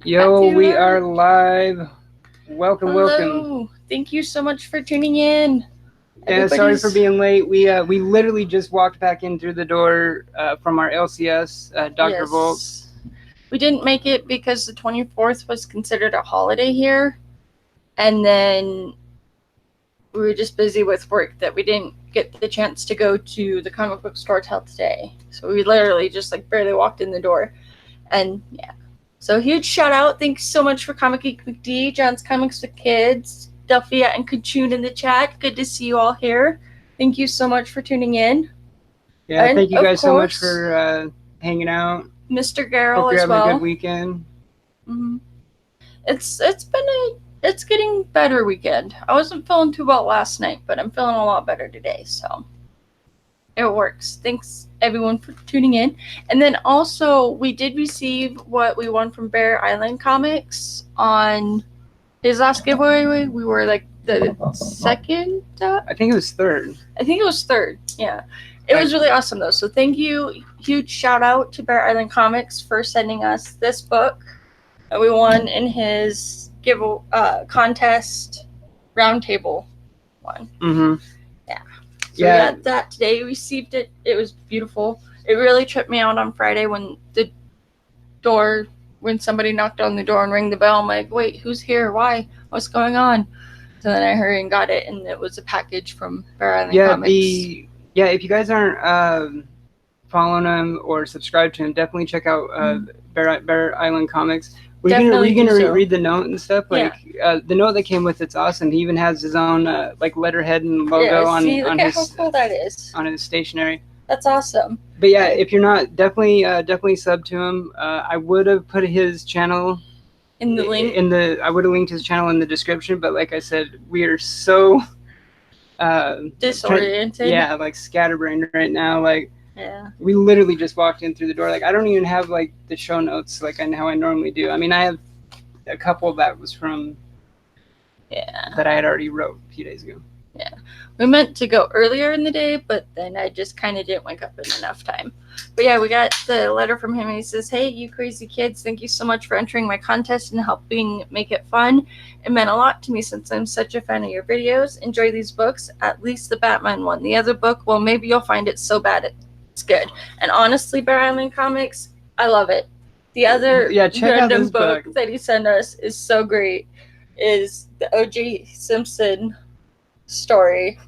Yo, we are live. Welcome, welcome. Hello. Thank you so much for tuning in. Yeah, sorry for being late. We literally just walked back in through the door from our LCS, Dr. Yes. Volt. We didn't make it because the 24th was considered a holiday here. And then we were just busy with work that we didn't get the chance to go to the comic book store till today. So we literally just like barely walked in the door. And yeah. So huge shout out. Thanks so much for Comic Geek McD, John's Comics with Kids, Delphia and Kachun in the chat. Good to see you all here. Thank you so much for tuning in. Yeah, and thank you guys so much for hanging out. Mr. Garrel Hope you're as having a good weekend. Mm-hmm. It's getting better weekend. I wasn't feeling too well last night, but I'm feeling a lot better today, so it works. Thanks everyone for tuning in. And then also we did receive what we won from Barrett Island Comics on his last giveaway. We were like the second. I think it was third. Yeah. It was really awesome though. So thank you. Huge shout out to Barrett Island Comics for sending us this book that we won in his contest roundtable one. Mm-hmm. Yeah. So we got that today. We received it. It was beautiful. It really tripped me out on Friday when somebody knocked on the door and rang the bell. I'm like, wait, who's here? Why? What's going on? So then I hurried and got it, and it was a package from Barrett Island Comics. If you guys aren't following him or subscribed to him, definitely check out Barrett Island Comics. Were you gonna read the note and stuff? Like the note that came with it's awesome. He even has his own like letterhead and logo on his how cool that is. On his stationery. That's awesome. But yeah, if you're not, definitely sub to him. I would have put his channel in the link. I would have linked his channel in the description. But like I said, we are so disoriented. Like scatterbrained right now. Like. Yeah. We literally just walked in through the door. Like I don't even have like the show notes like how I normally do. I mean, I have a couple that was from that I had already wrote a few days ago. Yeah. We meant to go earlier in the day, but then I just kind of didn't wake up in enough time. But yeah, we got the letter from him and he says, "Hey, you crazy kids, thank you so much for entering my contest and helping make it fun. It meant a lot to me since I'm such a fan of your videos. Enjoy these books, at least the Batman one. The other book, well, maybe you'll find it so bad it's good." And honestly, Barrett Island Comics, I love it. The other random book that he sent us is so great. Is the O.J. Simpson story.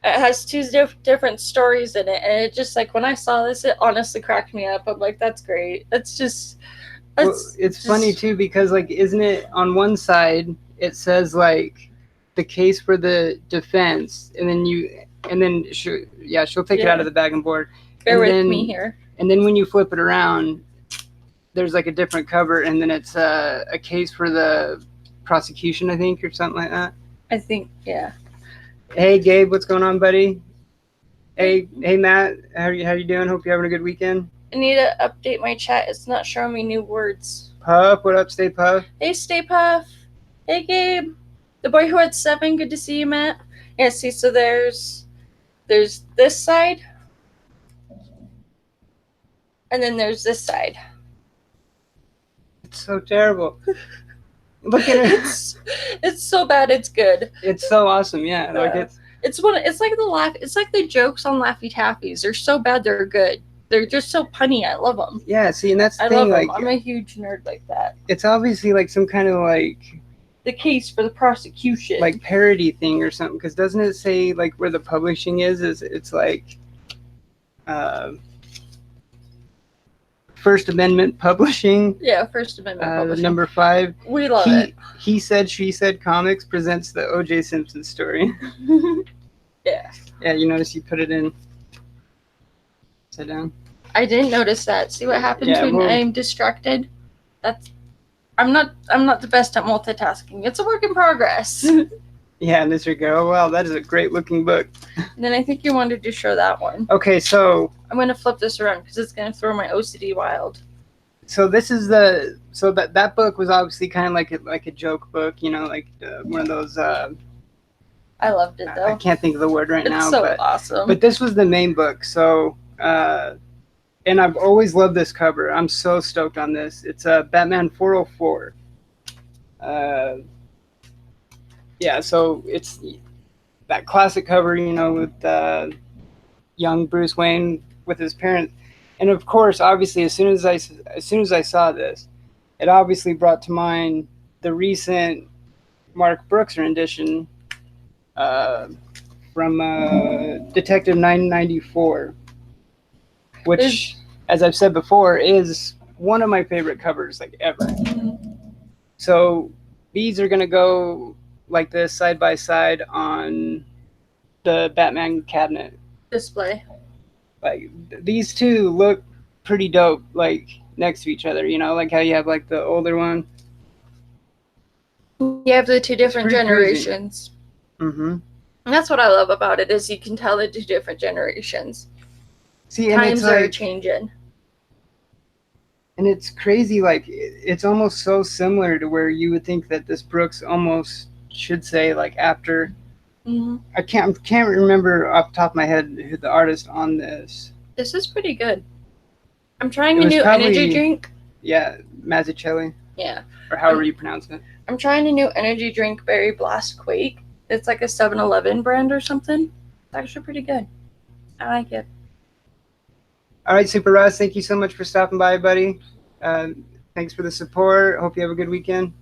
It has two different stories in it, and it just like when I saw this, it honestly cracked me up. I'm like, that's great. It's funny too because like, isn't it on one side it says like the case for the defense, and then she'll take it out of the bag and board. Bear with me here. And then when you flip it around, there's like a different cover, and then it's a case for the prosecution, I think, or something like that. I think, yeah. Hey Gabe, what's going on, buddy? Hey Matt, how you doing? Hope you're having a good weekend. I need to update my chat. It's not showing me new words. Puff, what up, Stay Puff? Hey Stay Puff. Hey Gabe. The boy who had 7. Good to see you, Matt. Yeah, see, so there's this side. And then there's this side. It's so terrible. Look at it. It's so bad. It's good. It's so awesome. Yeah, like it's like the jokes on Laffy Taffies. They're so bad. They're good. They're just so punny. I love them. Yeah. See, and that's the thing. I love like, them. I'm a huge nerd like that. It's obviously like some kind of like the case for the prosecution, like parody thing or something. Because doesn't it say like where the publishing is? It's like. First Amendment Publishing. Yeah, First Amendment Publishing. Number 5. We love it. He Said, She Said Comics presents the O.J. Simpson story. Yeah. Yeah, you notice you put it in upside down? I didn't notice that. See what happens when I'm distracted? I'm not the best at multitasking. It's a work in progress. Yeah, in this regard. Oh, wow, that is a great looking book. And then I think you wanted to show that one. Okay, so I'm going to flip this around because it's going to throw my OCD wild. So this is that book was obviously kind of like a joke book, you know, like one of those. I loved it though. I can't think of the word right now. It's so awesome. But this was the main book, so and and I've always loved this cover. I'm so stoked on this. It's a Batman 404. Yeah, so it's that classic cover, you know, with young Bruce Wayne with his parents. And of course, obviously, as soon as I saw this, it obviously brought to mind the recent Mark Brooks rendition from Detective 994, which, as I've said before, is one of my favorite covers like ever. So these are gonna go like this side by side on the Batman cabinet display. Like these two look pretty dope, like next to each other. You know, like how you have like the older one. You have the two different generations. Mm-hmm. And that's what I love about it, is you can tell the two different generations. See, times are changing. And it's crazy, like it's almost so similar to where you would think that this Brooks almost should say like after. Mm-hmm. I can't remember off the top of my head who the artist on this. This is pretty good. I'm trying a new energy drink. Yeah, Mazzucchelli. Yeah. Or however you pronounce it. I'm trying a new energy drink, Berry Blast Quake. It's like a 7-Eleven brand or something. It's actually pretty good. I like it. All right, Super Russ, thank you so much for stopping by, buddy. Thanks for the support. Hope you have a good weekend.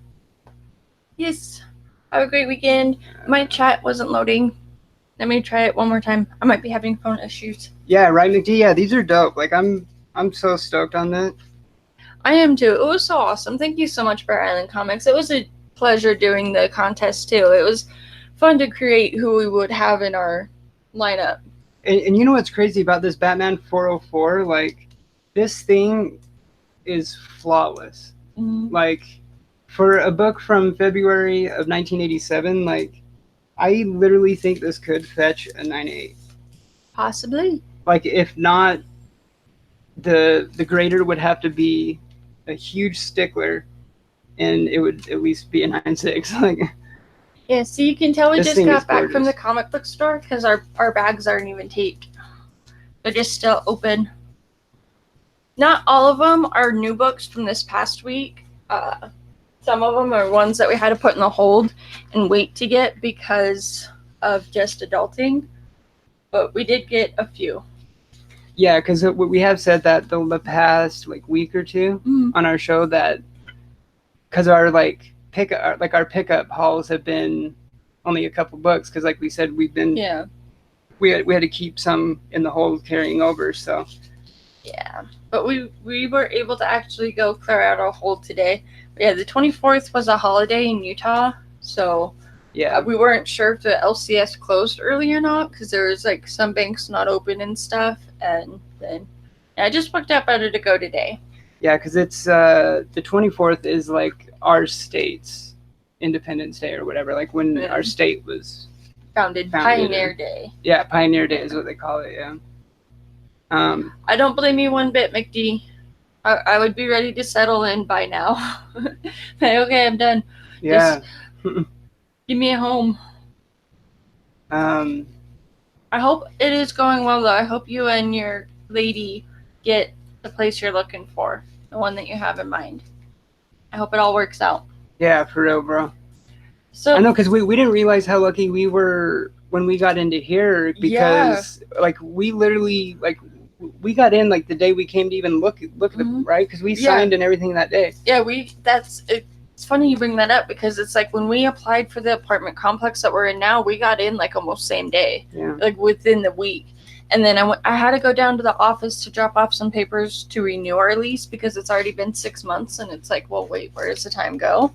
Yes. Have a great weekend. My chat wasn't loading. Let me try it one more time. I might be having phone issues. Yeah, right, McD. Yeah, these are dope. Like I'm so stoked on that. I am too. It was so awesome. Thank you so much, Barrett Island Comics. It was a pleasure doing the contest too. It was fun to create who we would have in our lineup. And you know what's crazy about this Batman 404? Like, this thing is flawless. Mm-hmm. Like, for a book from February of 1987, like, I literally think this could fetch a 9.8. Possibly. Like, if not, the grader would have to be a huge stickler, and it would at least be a 9.6. Like. Yeah, so you can tell we just got back from the comic book store because our bags aren't even taped. They're just still open. Not all of them are new books from this past week. Some of them are ones that we had to put in the hold and wait to get because of just adulting. But we did get a few. Yeah, because we have said that the past like week or two on our show that because our our pickup hauls have been only a couple books because like we said we had to keep some in the hold carrying over, so yeah, but we were able to actually go clear out our hold today. But yeah, the 24th was a holiday in Utah, so yeah, we weren't sure if the LCS closed early or not because there was like some banks not open and stuff, and then I just booked out better to go today. Yeah, because it's the 24th is like our state's Independence Day or whatever, like when our state was founded. Pioneer Day. Yeah, Pioneer Day is what they call it, yeah. I don't blame you one bit, McD. I would be ready to settle in by now. Okay, I'm done. Yeah. Just give me a home. I hope it is going well, though. I hope you and your lady get the place you're looking for, the one that you have in mind. I hope it all works out. Yeah, for real, bro. So I know, because we didn't realize how lucky we were when we got into here, because like we literally like we got in like the day we came to even look at the right, because we signed and everything that day. Yeah, it's funny you bring that up because it's like when we applied for the apartment complex that we're in now, we got in like almost same day, like within the week. And then I had to go down to the office to drop off some papers to renew our lease because it's already been 6 months. And it's like, well, wait, where does the time go?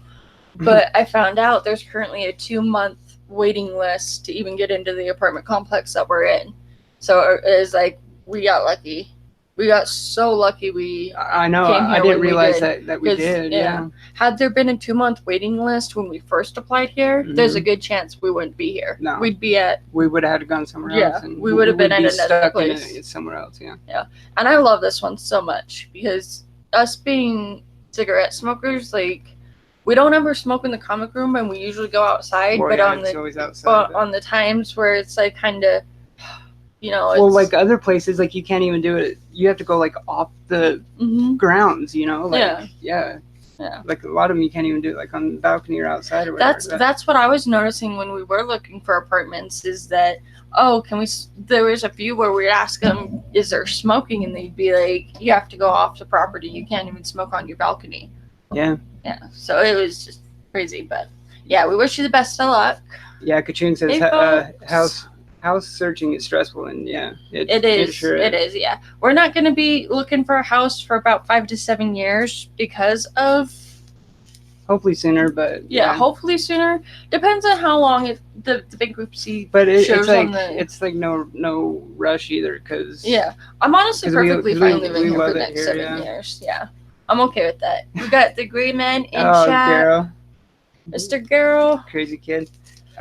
But I found out there's currently a 2-month waiting list to even get into the apartment complex that we're in. So it's like, we got lucky. We got so lucky I know. I didn't realize that we did. Yeah. Had there been a 2-month waiting list when we first applied here, there's a good chance we wouldn't be here. No. We would have had to gone somewhere else. And we would have been in another place. Somewhere else, yeah. Yeah. And I love this one so much because us being cigarette smokers, like, we don't ever smoke in the comic room and we usually go outside. Well, but it's always outside. On the times where it's like kind of, you know. Well, like other places, like you can't even do it. You have to go like off the grounds, you know. Like, yeah. Like a lot of them, you can't even do it like on the balcony or outside or whatever. That's what I was noticing when we were looking for apartments. Is that there was a few where we'd ask them, "Is there smoking?" and they'd be like, "You have to go off the property. You can't even smoke on your balcony." Yeah. Yeah. So it was just crazy, but yeah, we wish you the best of luck. Yeah, Kachung says house searching is stressful, and yeah, it is. It is. Yeah, we're not going to be looking for a house for about 5 to 7 years because of. Hopefully sooner, but yeah, hopefully sooner. Depends on how long the bankruptcy. But it's like it's like no rush either, because I'm honestly perfectly fine living here for the next 7 years. Yeah, I'm okay with that. We got the Green Man in chat. Garrow. Mr. Garrow. Crazy kid.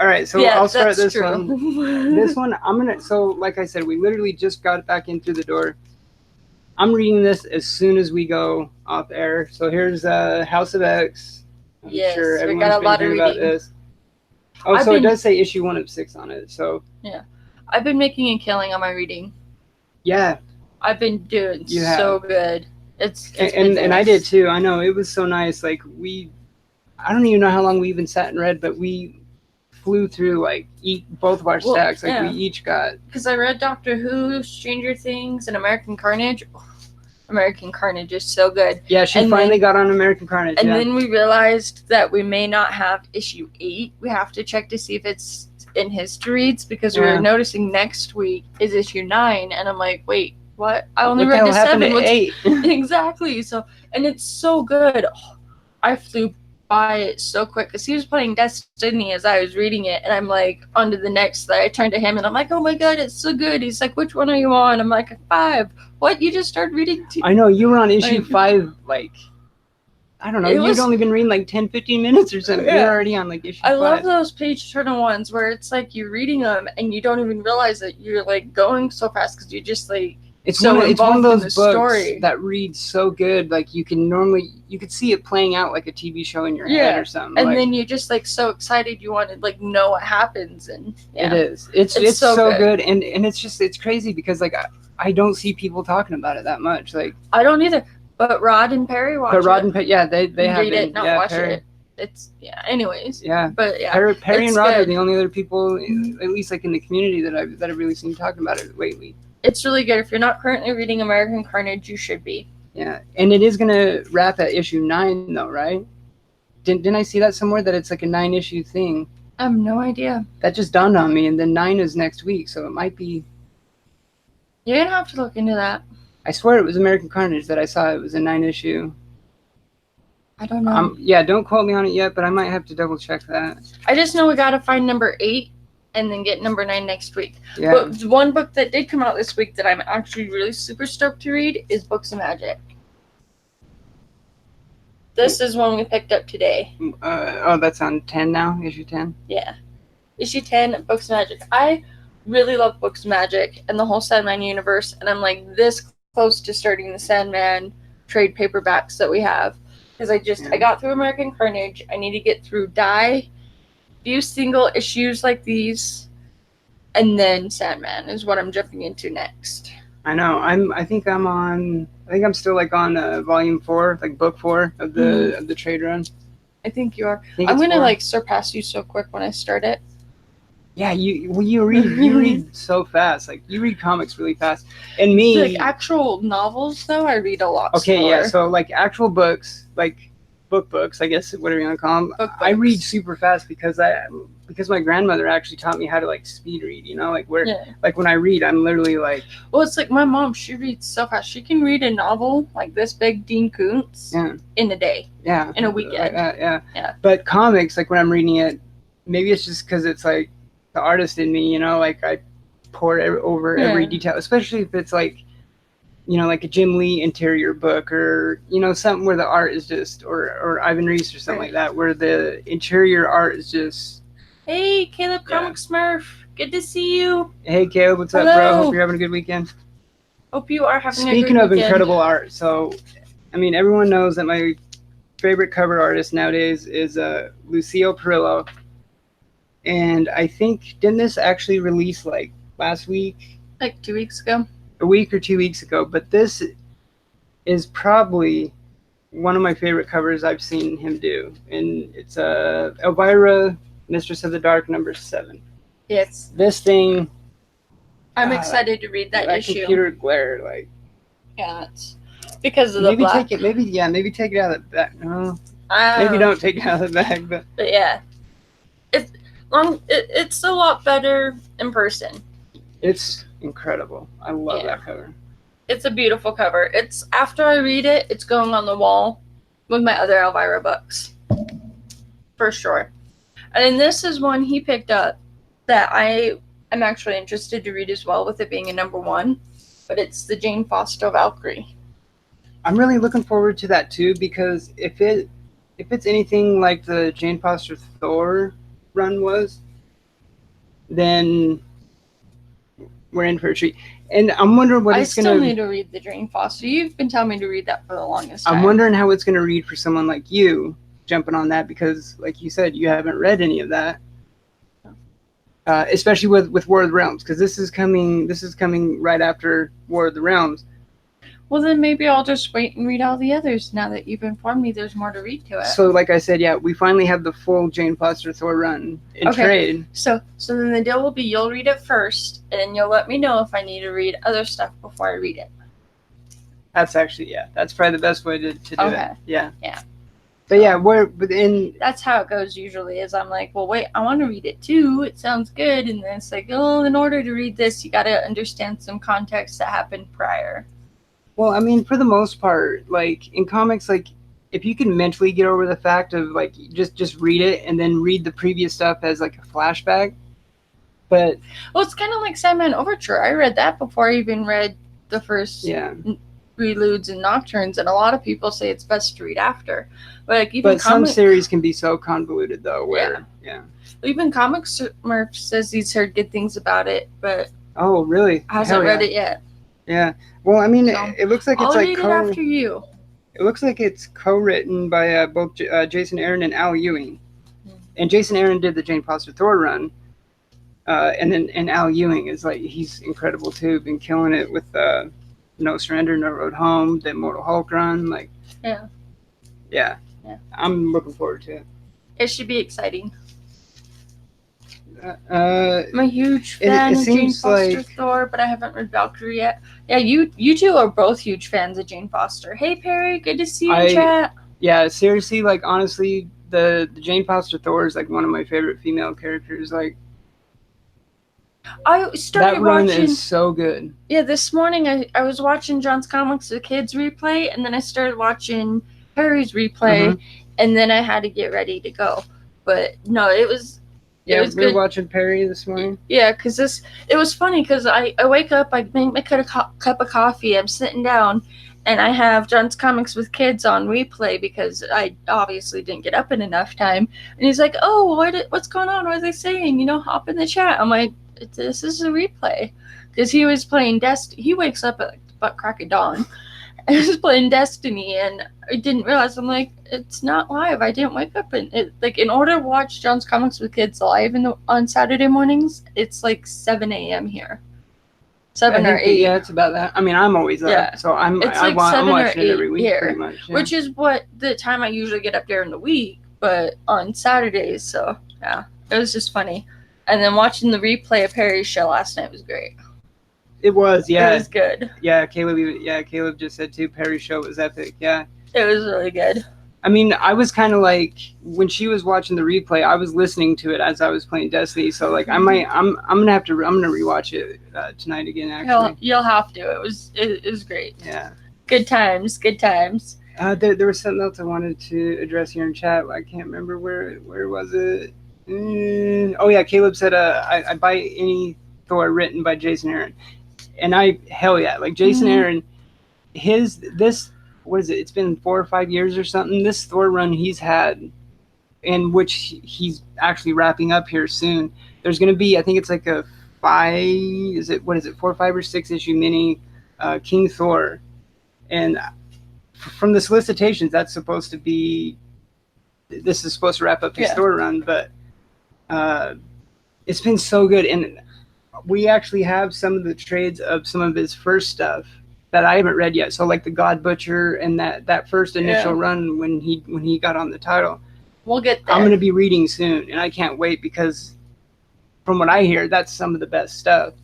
All right, so I'll start this one. This one, so like I said, we literally just got back in through the door. I'm reading this as soon as we go off air. So here's House of X. I'm sure everyone's we got a lot of about this. Oh, it does say issue 1 of 6 on it. So yeah, I've been making a killing on my reading. Yeah, I've been doing so good. It's and I did too. I know, it was so nice. Like I don't even know how long we even sat and read, but we flew through like both of our stacks. Like we each got. Because I read Doctor Who, Stranger Things, and American Carnage. Oh, American Carnage is so good. Yeah, she finally got on American Carnage. And then we realized that we may not have issue 8. We have to check to see if it's in his to reads, because we were noticing next week is issue 9, and I'm like, wait, what? I only read the 7. To 8? Exactly. So, and it's so good. Oh, I flew by it so quick because he was playing Destiny as I was reading it, and I'm like on to the next. I turned to him and I'm like, oh my god, it's so good. He's like, which one are you on? I'm like, 5. What? You just started reading 2? I know, you were on issue 5, like, I don't know, you'd only been reading like 10-15 minutes or something. You're already on like issue 5. I love those page turner ones where it's like you're reading them and you don't even realize that you're like going so fast because you just like it's one of those books that reads so good. Like you could see it playing out like a TV show in your head or something. And then you're just like so excited you want to like know what happens. And it is. It's so good. And it's crazy because like I don't see people talking about it that much. Like I don't either. But Rod and Perry watch it. But Rod and Perry, they have read it, not watch it. It's anyways. Yeah. But yeah. Perry and Rod are the only other people, at least like in the community, that I've really seen talking about it lately. It's really good. If you're not currently reading American Carnage, you should be. Yeah, and it is gonna wrap at issue 9, though, right? Didn't I see that somewhere that it's like a 9-issue thing? I have no idea. That just dawned on me, and then 9 is next week, so it might be. You're gonna have to look into that. I swear it was American Carnage that I saw. It was a 9-issue. I don't know. Don't quote me on it yet, but I might have to double check that. I just know we gotta find number 8. And then get number 9 next week. Yeah. But one book that did come out this week that I'm actually really super stoked to read is Books of Magic. This is one we picked up today. That's on 10 now? Issue 10? Yeah. Issue 10, Books of Magic. I really love Books of Magic and the whole Sandman universe. And I'm like this close to starting the Sandman trade paperbacks that we have. Because I got through American Carnage. I need to get through Die. Few single issues like these, and then Sandman is what I'm jumping into next. I know. I think I'm still like on volume 4, like book 4 of the trade run. I think you are. I'm gonna like surpass you so quick when I start it. Yeah, you read so fast. Like you read comics really fast, and me like actual novels though I read a lot. Okay, slower. Yeah. So like actual books, like. Books, I guess, whatever you want to call them. I read super fast because my grandmother actually taught me how to like speed read. You know, like like when I read, I'm literally like. Well, it's like my mom. She reads so fast. She can read a novel like this big, Dean Koontz, in a day. Yeah. In a weekend. Yeah. But comics, like when I'm reading it, maybe it's just because it's like the artist in me. You know, like I pour over every detail, especially if it's like. You know, like a Jim Lee interior book, or you know, something where the art is just, or Ivan Reis or something like that, where the interior art is just. Hey, Caleb, Comic Smurf, good to see you. Hey, Caleb, what's up, bro? Hope you're having a good weekend. Hope you are having a good weekend. Speaking of incredible art, so, I mean, everyone knows that my favorite cover artist nowadays is Lucille Perillo, and I think didn't this actually release like last week? Like 2 weeks ago. A week or 2 weeks ago. But this is probably one of my favorite covers I've seen him do, and it's Elvira, Mistress of the Dark, #7. Yes. This thing. I'm excited to read that issue. Computer glare, like. Yeah, it's because of the black. Maybe take it out of the bag. No, maybe don't take it out of the bag, but yeah, it's a lot better in person. It's incredible. I love that cover. It's a beautiful cover. It's after I read it, it's going on the wall with my other Elvira books, for sure. And this is one he picked up that I am actually interested to read as well, with it being a #1. But it's the Jane Foster Valkyrie. I'm really looking forward to that too, because if it's anything like the Jane Foster Thor run was, then we're in for a treat. And I'm wondering what it's going to... I still need to read the Jane Foster. You've been telling me to read that for the longest time. I'm wondering how it's going to read for someone like you, jumping on that, because, like you said, you haven't read any of that. Especially with War of the Realms, because this is coming right after War of the Realms. Well, then maybe I'll just wait and read all the others now that you've informed me there's more to read to it. So, like I said, we finally have the full Jane Foster Thor run in trade. So then the deal will be you'll read it first, and then you'll let me know if I need to read other stuff before I read it. That's actually, that's probably the best way to do it. Yeah. Yeah. But yeah, we're within. That's how it goes usually. Is I'm like, well, wait, I want to read it too. It sounds good, and then it's like, oh, in order to read this, you got to understand some context that happened prior. Well, I mean, for the most part, like in comics, like if you can mentally get over the fact of like just read it and then read the previous stuff as like a flashback. But it's kind of like Sandman Overture. I read that before I even read the first. Preludes and Nocturnes, and a lot of people say it's best to read after. But some series can be so convoluted though, where even Comics Smurf says he's heard good things about it, but really hasn't read it yet. Yeah, well, I mean, it looks like I'll read it after you. It looks like it's co-written by both Jason Aaron and Al Ewing, and Jason Aaron did the Jane Foster Thor run, and Al Ewing is like, he's incredible too, been killing it with No Surrender, No Road Home, the Immortal Hulk run, like yeah. I'm looking forward to it. It should be exciting. I'm a huge fan of Jane Foster Thor, but I haven't read Valkyrie yet. Yeah, you two are both huge fans of Jane Foster. Hey Perry, good to see you in chat. Yeah, seriously, like honestly, the Jane Foster Thor is like one of my favorite female characters. Like, I started that run watching. Is so good. Yeah, this morning I was watching John's Comics The Kids replay, and then I started watching Perry's replay, and then I had to get ready to go. But no, it was. Yeah, we were watching Perry this morning. Yeah, because it was funny because I wake up, I make my cup of coffee, I'm sitting down, and I have John's Comics with Kids on replay because I obviously didn't get up in enough time. And he's like, oh, what's going on? What are they saying? You know, hop in the chat. I'm like, this is a replay. Because he was playing Destiny. He wakes up at like the butt crack of dawn. And he was playing Destiny, and I didn't realize. I'm like, it's not live. I didn't wake up. And in order to watch John's Comics with Kids live on Saturday mornings, it's like 7 a.m. here. 7 or 8. Yeah, it's about that. I mean, I'm always up. Yeah. So I'm watching it every week here, pretty much. Yeah. Which is what the time I usually get up there in the week, but on Saturdays. So, yeah, it was just funny. And then watching the replay of Perry's show last night was great. It was, yeah. It was good. Yeah, Caleb just said too, Perry's show was epic, yeah. It was really good. I mean, I was kind of like, when she was watching the replay, I was listening to it as I was playing Destiny, so like, I'm gonna rewatch it tonight again, actually. You'll have to. It was great. Yeah. Good times. There was something else I wanted to address here in chat, I can't remember where was it? Oh yeah, Caleb said, I buy any Thor written by Jason Aaron. And hell yeah, like Jason Aaron, what is it? It's been 4 or 5 years or something. This Thor run he's had, in which he's actually wrapping up here soon. There's going to be, I think it's like a 4, 5, or 6 issue mini King Thor. And from the solicitations, this is supposed to wrap up his Thor run, but it's been so good. And we actually have some of the trades of some of his first stuff that I haven't read yet. So like the God Butcher and that first initial run when he got on the title. We'll get there. I'm going to be reading soon, and I can't wait because from what I hear, that's some of the best stuff.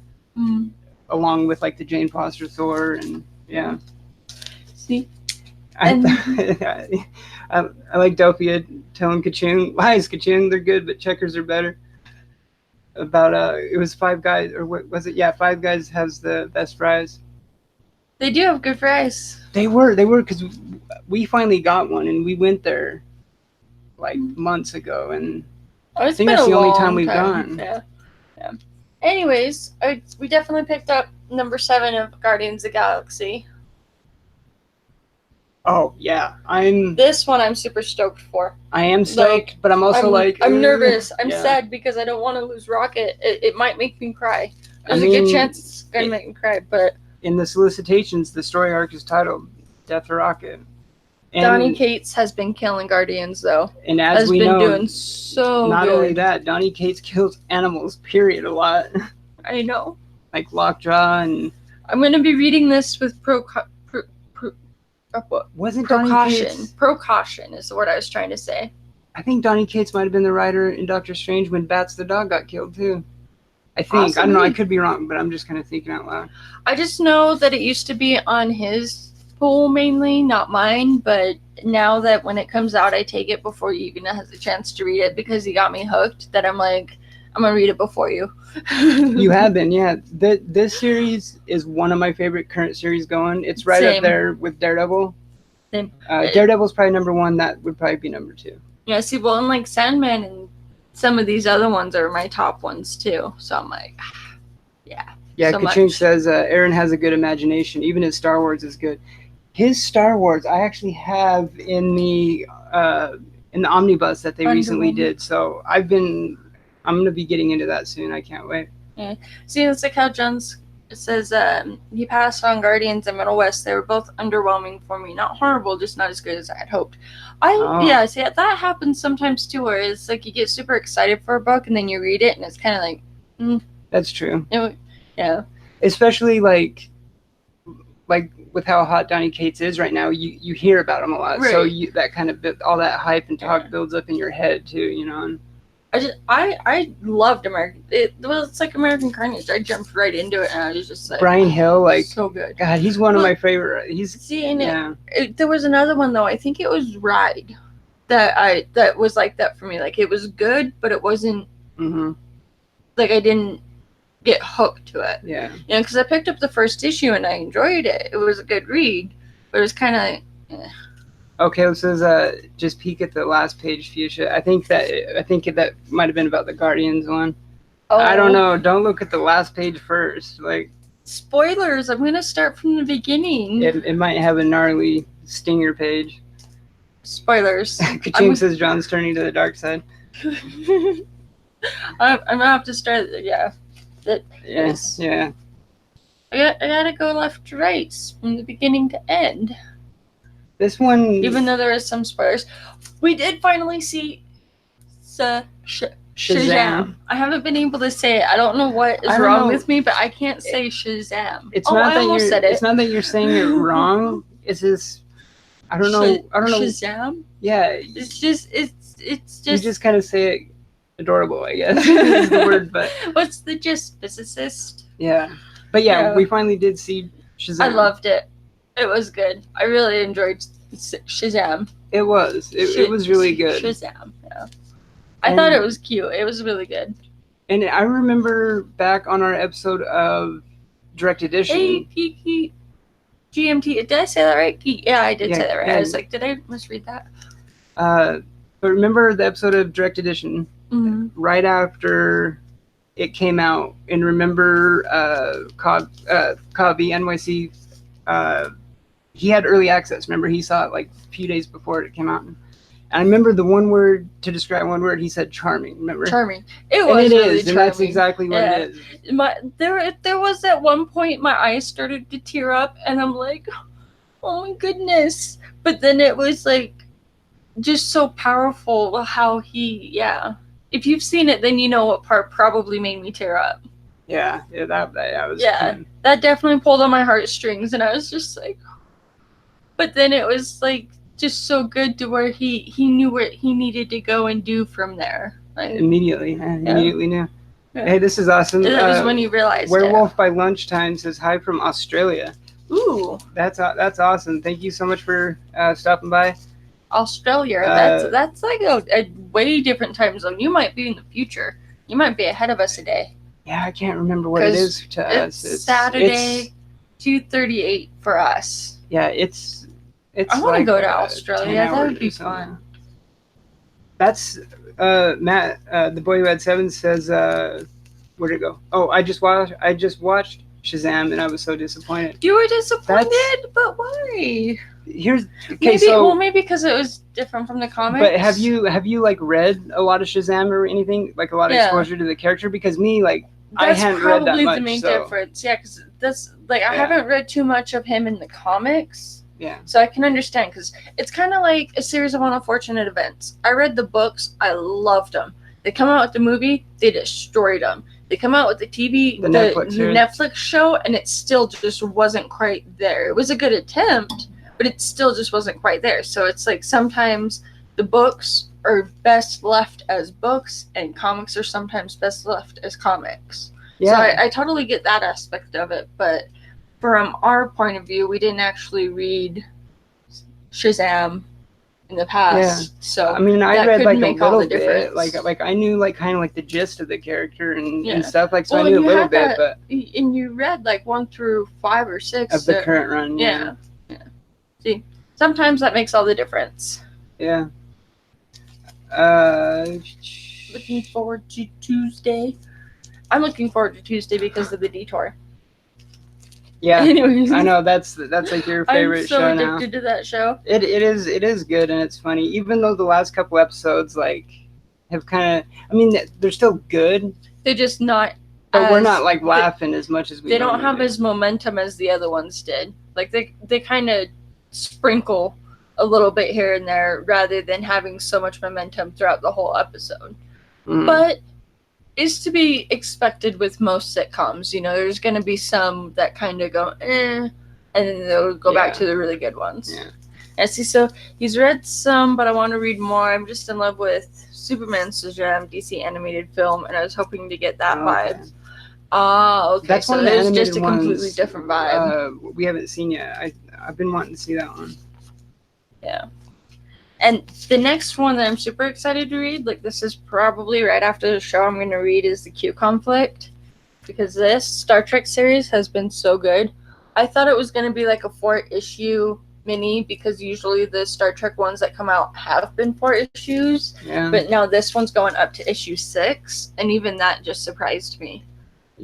Along with like the Jane Foster Thor and See? I like Delphia telling Kachung, lies Kachung, they're good, but checkers are better. About it was Five Guys, or what was it? Yeah, Five Guys has the best fries. They do have good fries. They were because we finally got one and we went there like months ago, and I think that's the only time we've gone. Yeah. Anyways, we definitely picked up number 7 of Guardians of the Galaxy. Oh yeah, This one I'm super stoked for. I am stoked, but I'm also I'm nervous. I'm sad because I don't want to lose Rocket. It might make me cry. There's a good chance it's gonna make me cry, but in the solicitations, the story arc is titled "Death or Rocket." And Donny Cates has been killing Guardians though, and as we know, doing so not good. only that, Donny Cates kills animals. Period. A lot. I know. Like Lockjaw, and I'm gonna be reading this with Precaution is the word I was trying to say. I think Donny Cates might have been the writer in Doctor Strange when Bats the dog got killed too. I think. Possibly. I don't know. I could be wrong, but I'm just kind of thinking out loud. I just know that it used to be on his pool mainly, not mine. But now that when it comes out, I take it before you even has a chance to read it because he got me hooked. That I'm like, I'm gonna read it before you. You have been, yeah. This series is one of my favorite current series going. It's right up there with Daredevil. Same. Daredevil's probably number 1. That would probably be number 2. Yeah, see, well, and like Sandman and some of these other ones are my top ones too. So I'm like, yeah. Yeah, so Kachink says Aaron has a good imagination. Even his Star Wars is good. His Star Wars I actually have in the omnibus that they recently did. So I'm going to be getting into that soon. I can't wait. Yeah. See, it's like how John's says he passed on Guardians and Middle West. They were both underwhelming for me. Not horrible, just not as good as I had hoped. Yeah, see, that happens sometimes too, where it's like you get super excited for a book and then you read it and it's kind of like, That's true. Yeah. Especially like with how hot Donny Cates is right now, you hear about him a lot. Right. So that kind of all that hype and talk builds up in your head too, you know. And I loved American. It's like American Carnage. I jumped right into it, and I was just like, Brian Hill, like so good. God, he's one of my favorite. There was another one though. I think it was Ride that was like that for me. Like it was good, but it wasn't like I didn't get hooked to it. Yeah, because I picked up the first issue and I enjoyed it. It was a good read, but it was kind of. Okay, it says just peek at the last page, Fuchsia. I think that might have been about the Guardians one. Oh. I don't know. Don't look at the last page first. Like spoilers. I'm gonna start from the beginning. It might have a gnarly stinger page. Spoilers. Kaching says John's turning to the dark side. I'm gonna have to start. Yeah. Yes. Yeah. I gotta go left to right from the beginning to end. This one, even though there is some spoilers, we did finally see Shazam. I haven't been able to say it. I don't know what is wrong with me, but I can't say Shazam. It's not that you're saying it wrong. It's just I don't know. Shazam. Yeah. It's just. You just kind of say it adorable, I guess. Is the word, but what's the gist? Physicist. Yeah, but yeah, we finally did see Shazam. I loved it. It was good. I really enjoyed Shazam. It was. It was really good. Shazam, yeah. I thought it was cute. It was really good. And I remember back on our episode of Direct Edition. Hey, GMT. Did I say that right? Yeah, I did say that right. I was like, did I misread that? But remember the episode of Direct Edition, right after it came out, and remember Cobby NYC, he had early access. Remember, he saw it like a few days before it came out. And I remember the one word, to describe one word, he said charming. Remember? Charming. It was really charming. And that's exactly what it is. There was at one point my eyes started to tear up, and I'm like, oh my goodness. But then it was like just so powerful how he, if you've seen it, then you know what part probably made me tear up. Yeah, that was fun. That definitely pulled on my heartstrings, and I was just like, but then it was like just so good to where he knew where he needed to go and do from there. Like, immediately knew. Yeah. Hey, this is awesome. That was when you realized Werewolf by Lunchtime says hi from Australia. Ooh, that's awesome. Thank you so much for stopping by. Australia. That's like a way different time zone. You might be in the future. You might be ahead of us a day. Yeah, I can't remember what it is to us. It's Saturday, 2:38 for us. Yeah, it's. I want to go to Australia. That would be fun. That's Matt, the boy who had 7 says. Where'd it go? Oh, I just watched Shazam, and I was so disappointed. You were disappointed, but why? Maybe because it was different from the comics. But have you like read a lot of Shazam or anything, like a lot of exposure to the character? Because me, like, I hadn't read that much. That's probably the main difference. Yeah, because that's like I haven't read too much of him in the comics. Yeah. So I can understand, because it's kind of like a series of unfortunate events. I read the books, I loved them. They come out with the movie, they destroyed them. They come out with the Netflix show, and it still just wasn't quite there. It was a good attempt, but it still just wasn't quite there. So it's like sometimes the books are best left as books, and comics are sometimes best left as comics. Yeah. So I totally get that aspect of it, but from our point of view, we didn't actually read Shazam in the past. Yeah. So I mean, I read like a little bit, like I knew like kind of like the gist of the character and stuff, like, so I knew a little bit, but and you read like 1 through 5 or 6 of the current run. Yeah. See, sometimes that makes all the difference. Yeah. Looking forward to Tuesday. I'm looking forward to Tuesday because of the detour. Yeah. Anyways, I know that's like your favorite show now. I'm so addicted to that show. It is good, and it's funny. Even though the last couple episodes like have kind of, I mean, they're still good. They're just not. But we're not like laughing as much as we. They don't have as momentum as the other ones did. Like they kind of sprinkle a little bit here and there rather than having so much momentum throughout the whole episode. Mm. But is to be expected with most sitcoms. You know, there's going to be some that kind of go, and then they'll go back to the really good ones. Yeah. And see, so he's read some, but I want to read more. I'm just in love with Superman Shazam DC animated film, and I was hoping to get that vibe. Okay. That's one of the animated just a completely different vibe. We haven't seen yet. I've been wanting to see that one. Yeah. And the next one that I'm super excited to read, like this is probably right after the show I'm going to read, is the Q Conflict. Because this Star Trek series has been so good. I thought it was going to be like a 4-issue mini, because usually the Star Trek ones that come out have been 4 issues. Yeah. But now this one's going up to issue 6. And even that just surprised me.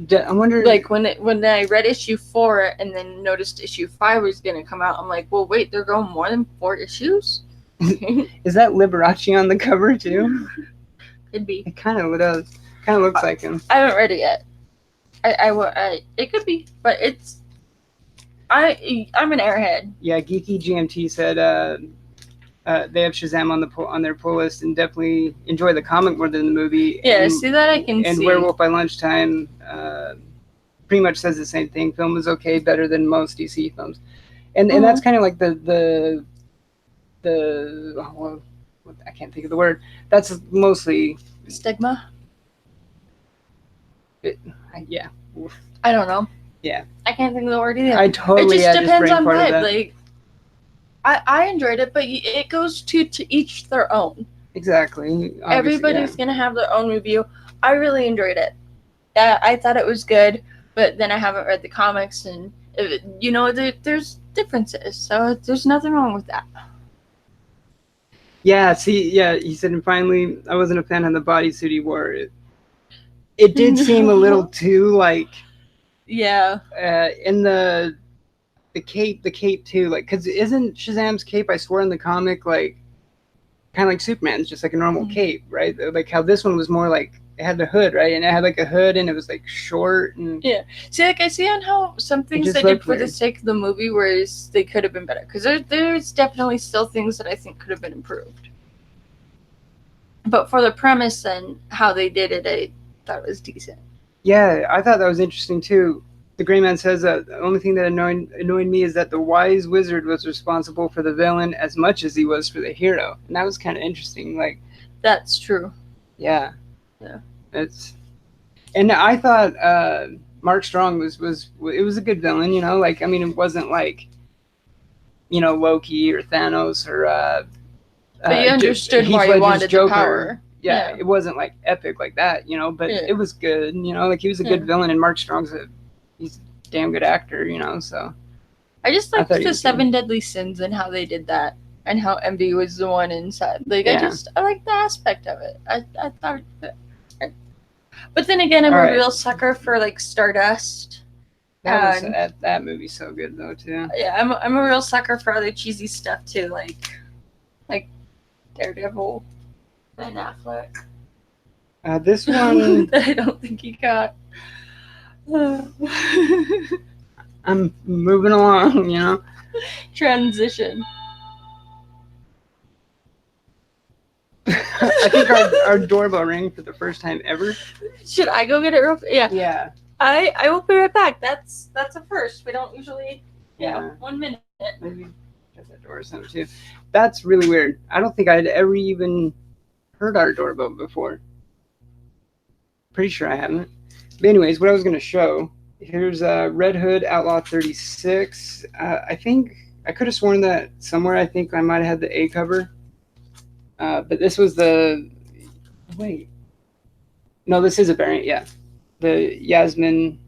I wonder, like when I read issue 4 and then noticed issue 5 was going to come out, I'm like, well, wait, they're going more than 4 issues? Is that Liberace on the cover too? Could be. It kind of does. Kind of looks like him. I haven't read it yet. I it could be, but it's. I'm an airhead. Yeah, Geeky GMT said they have Shazam on their pull list, and definitely enjoy the comic more than the movie. Yeah, and, see that I can see. And Werewolf by Lunchtime pretty much says the same thing. Film is okay, better than most DC films, and that's kind of like the I can't think of the word. That's mostly stigma. Yeah. I don't know. Yeah. I can't think of the word either. I totally. It just depends on vibe. Like, I enjoyed it, but it goes to each their own. Exactly. Obviously, everybody's gonna have their own review. I really enjoyed it. I thought it was good, but then I haven't read the comics, and there's differences, so there's nothing wrong with that. Yeah, he said, and finally, I wasn't a fan of the bodysuit he wore. It did seem a little too, like... Yeah. In the cape too, like, because isn't Shazam's cape, I swear in the comic, like, kind of like Superman's, just like a normal cape, right? Like how this one was more like, it had the hood, right? And it had like a hood, and it was like short, and... Yeah. See, like, I see on how some things they did for the sake of the movie, whereas they could have been better. Because there's definitely still things that I think could have been improved. But for the premise and how they did it, I thought it was decent. Yeah, I thought that was interesting too. The Gray Man says that the only thing that annoyed me is that the wise wizard was responsible for the villain as much as he was for the hero, and that was kind of interesting. Like, that's true. Yeah. Yeah. And I thought Mark Strong was a good villain. You know, like I mean, it wasn't like, you know, Loki or Thanos or. But you understood why he wanted Joker. The power. Yeah, it wasn't like epic like that, you know, but it was good, you know, like he was a good villain, and Mark Strong's he's a damn good actor, you know, so. I just liked the Seven Deadly Sins and how they did that, and how Envy was the one inside. Like, I like the aspect of it. I thought but then again, I'm a real sucker for, like, Stardust. That movie's so good, though, too. Yeah, I'm a real sucker for other cheesy stuff, too, like Daredevil. Ben Affleck. This one that I don't think he got. I'm moving along, you know. Transition. I think our doorbell rang for the first time ever. Should I go get it real? Yeah. Yeah. I will be right back. That's a first. We don't usually. Yeah. 1 minute. Maybe shut that door or something too. That's really weird. I don't think I'd ever even heard our doorbell before. Pretty sure I haven't. But anyways, what I was going to show, here's Red Hood Outlaw 36. I think I could have sworn that somewhere I think I might have had the A cover. But this was the... Wait. No, this is a variant, yeah. The Yasmin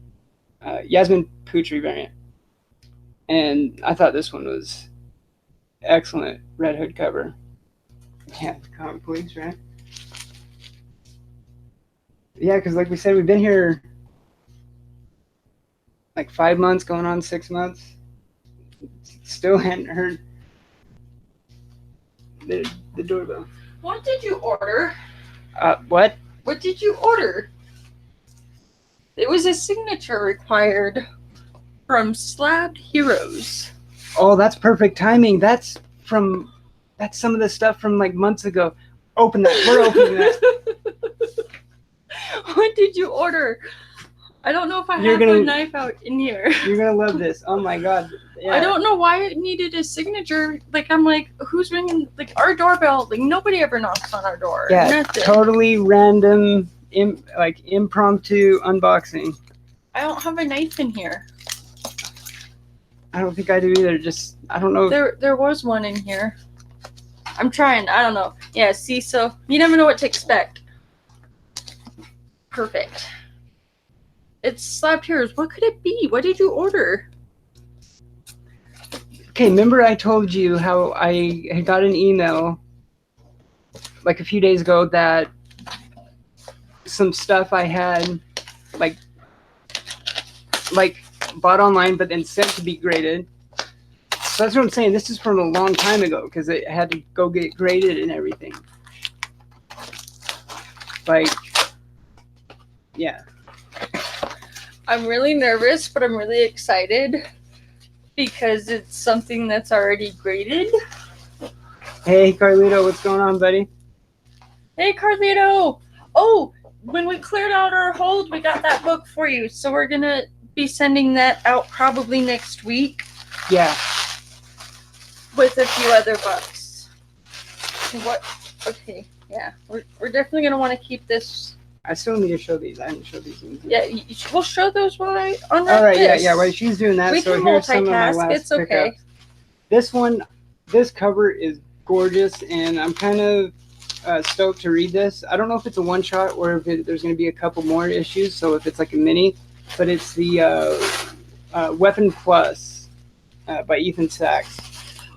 Putri variant. And I thought this one was excellent Red Hood cover. Yeah, comic police, right? Yeah, because like we said, we've been here like 5 months, going on 6 months. Still hadn't heard the doorbell. What did you order? What? What did you order? There was a signature required from Slabbed Heroes. Oh, that's perfect timing. That's some of the stuff from like months ago. Open that. We're opening that. What did you order? I don't know if I have a knife out in here. You're going to love this. Oh my God. Yeah. I don't know why it needed a signature. Like, I'm like, who's ringing? Like, our doorbell. Like, nobody ever knocks on our door. Yeah, nothing. Totally random, impromptu unboxing. I don't have a knife in here. I don't think I do either. I don't know. There was one in here. I'm trying. I don't know. Yeah, see, so you never know what to expect. Perfect. It's Slabbed Heroes. What could it be? What did you order? Okay, remember I told you how I had got an email like a few days ago that some stuff I had like bought online but then sent to be graded. So that's what I'm saying. This is from a long time ago because it had to go get graded and everything. Like, yeah. I'm really nervous, but I'm really excited because it's something that's already graded. Hey, Carlito, what's going on, buddy? Hey, Carlito. Oh, when we cleared out our hold, we got that book for you. So we're going to be sending that out probably next week. Yeah. With a few other books. What? Okay, yeah. We're definitely going to want to keep this. I still need to show these. I haven't showed these ones. Yeah, we'll show those while I unwrap All right, this. yeah. While she's doing that, we so can here's some of my multitask. last It's okay. pickups. This one, this cover is gorgeous, and I'm kind of stoked to read this. I don't know if it's a one-shot or if there's going to be a couple more issues, so if it's like a mini, but it's the Weapon Plus by Ethan Sachs.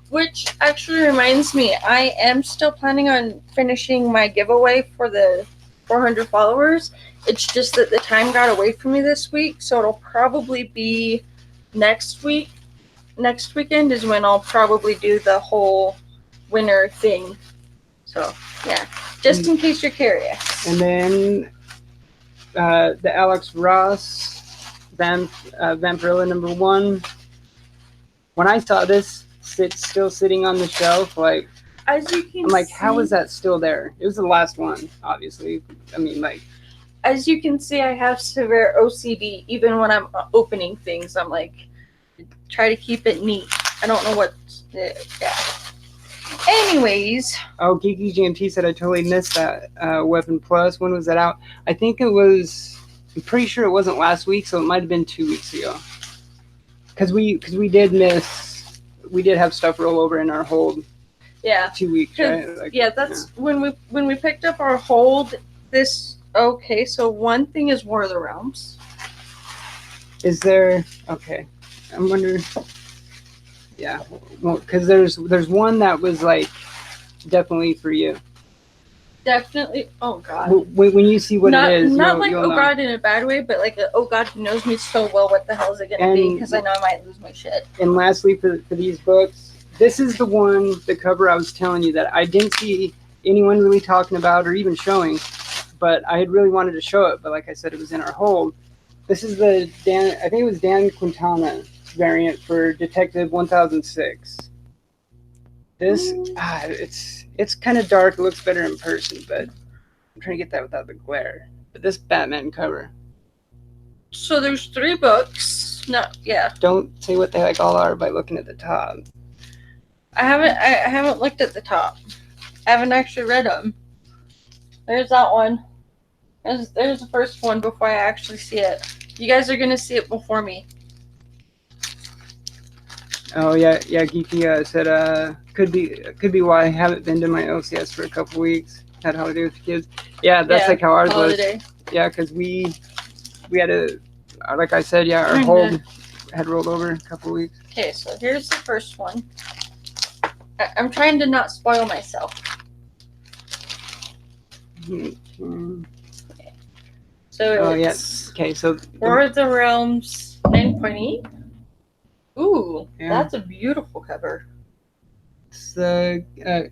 Which actually reminds me, I am still planning on finishing my giveaway for the 400 followers. It's just that the time got away from me this week, so it'll probably be next week. Next weekend is when I'll probably do the whole winner thing. So, yeah, just in case you're curious. And then the Alex Ross Vampirella #1. When I saw this still sitting on the shelf, like, as you can I'm like, see, how is that still there? It was the last one, obviously. I mean, like, as you can see, I have severe OCD. Even when I'm opening things, I'm like, try to keep it neat. I don't know what. Yeah. Anyways. Oh, Geeky GMT said I totally missed that Weapon Plus. When was that out? I think it was. I'm pretty sure it wasn't last week, so it might have been 2 weeks ago. Because we did miss. We did have stuff roll over in our hold. Yeah. 2 weeks, right? Like, yeah, that's when we picked up our hold. This okay. So one thing is War of the Realms. Is there? Okay, I'm wondering. Yeah, well, because there's one that was like definitely for you. Definitely. Oh God. When you see what it is, not like you'll oh know. God in a bad way, but like oh God knows me so well. What the hell is it gonna be? Because I know I might lose my shit. And lastly, for these books, this is the one, the cover I was telling you that I didn't see anyone really talking about or even showing, but I had really wanted to show it. But like I said, it was in our hold. This is the I think it was Dan Quintana variant for Detective 1006. This, it's kind of dark. It looks better in person, but I'm trying to get that without the glare. But this Batman cover. So there's 3 books. No, yeah. Don't say what they like all are by looking at the top. I haven't looked at the top. I haven't actually read them. There's that one. There's the first one before I actually see it. You guys are gonna see it before me. Oh yeah. Geeky said could be why I haven't been to my LCS for a couple weeks. Had holiday with the kids. Yeah, that's like how ours holiday was. Yeah, because we had a, like I said, yeah, our hold had rolled over a couple weeks. Okay, so here's the first one. I'm trying to not spoil myself. Mm-hmm. Okay. So yes. Okay, so War of the Realms 9.8. Ooh, yeah. That's a beautiful cover. It's the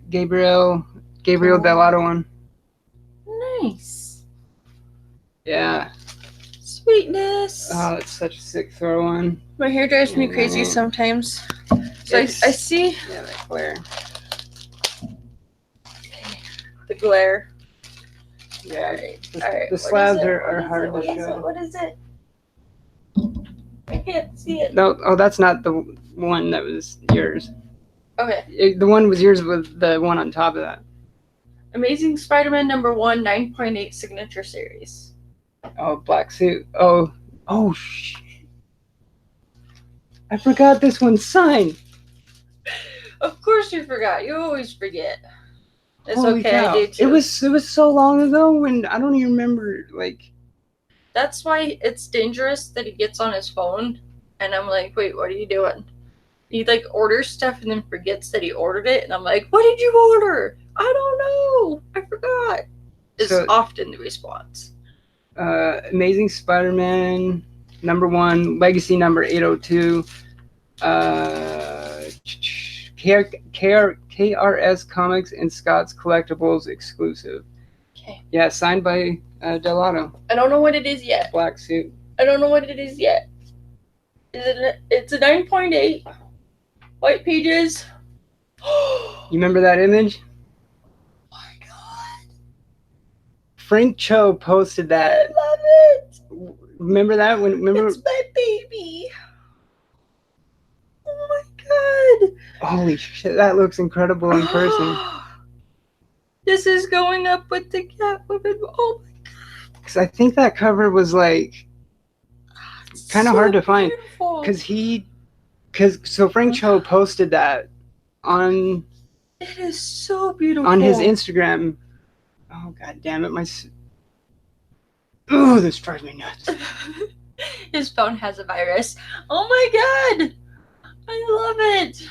Gabriel Dell'Otto one. Nice. Yeah. Sweetness. Oh, it's such a sick Thor one. My hair drives me crazy sometimes. So I see. Yeah, that glare. The glare. Yeah. All right. The slabs are hard to show. What is it? I can't see it. No, that's not the one that was yours. Okay. The one was yours with the one on top of that. Amazing Spider-Man number 1, 9.8 signature series. Oh, black suit. Oh, I forgot this one's signed. Of course you forgot. You always forget. It's Holy okay, cow. I do too. It was so long ago when I don't even remember, like. That's why it's dangerous that he gets on his phone and I'm like, wait, what are you doing? He like orders stuff and then forgets that he ordered it and I'm like, what did you order? I don't know. I forgot. It's often the response. Amazing Spider-Man number 1, Legacy number 802. KRS Comics and Scott's Collectibles exclusive. Okay. Yeah, signed by Dell'Otto. I don't know what it is yet. Black suit. I don't know what it is yet. It's a 9.8. White pages. You remember that image? Oh my God. Frank Cho posted that. I love it. Remember that? Remember? It's my baby. Oh my God. Holy shit, that looks incredible in person. This is going up with the Catwoman. Oh my God. Because I think that cover was like kind of hard to find. So Frank Cho posted that on. It is so beautiful. On his Instagram. Oh God damn it! Ooh, this drives me nuts. His phone has a virus. Oh my God. I love it.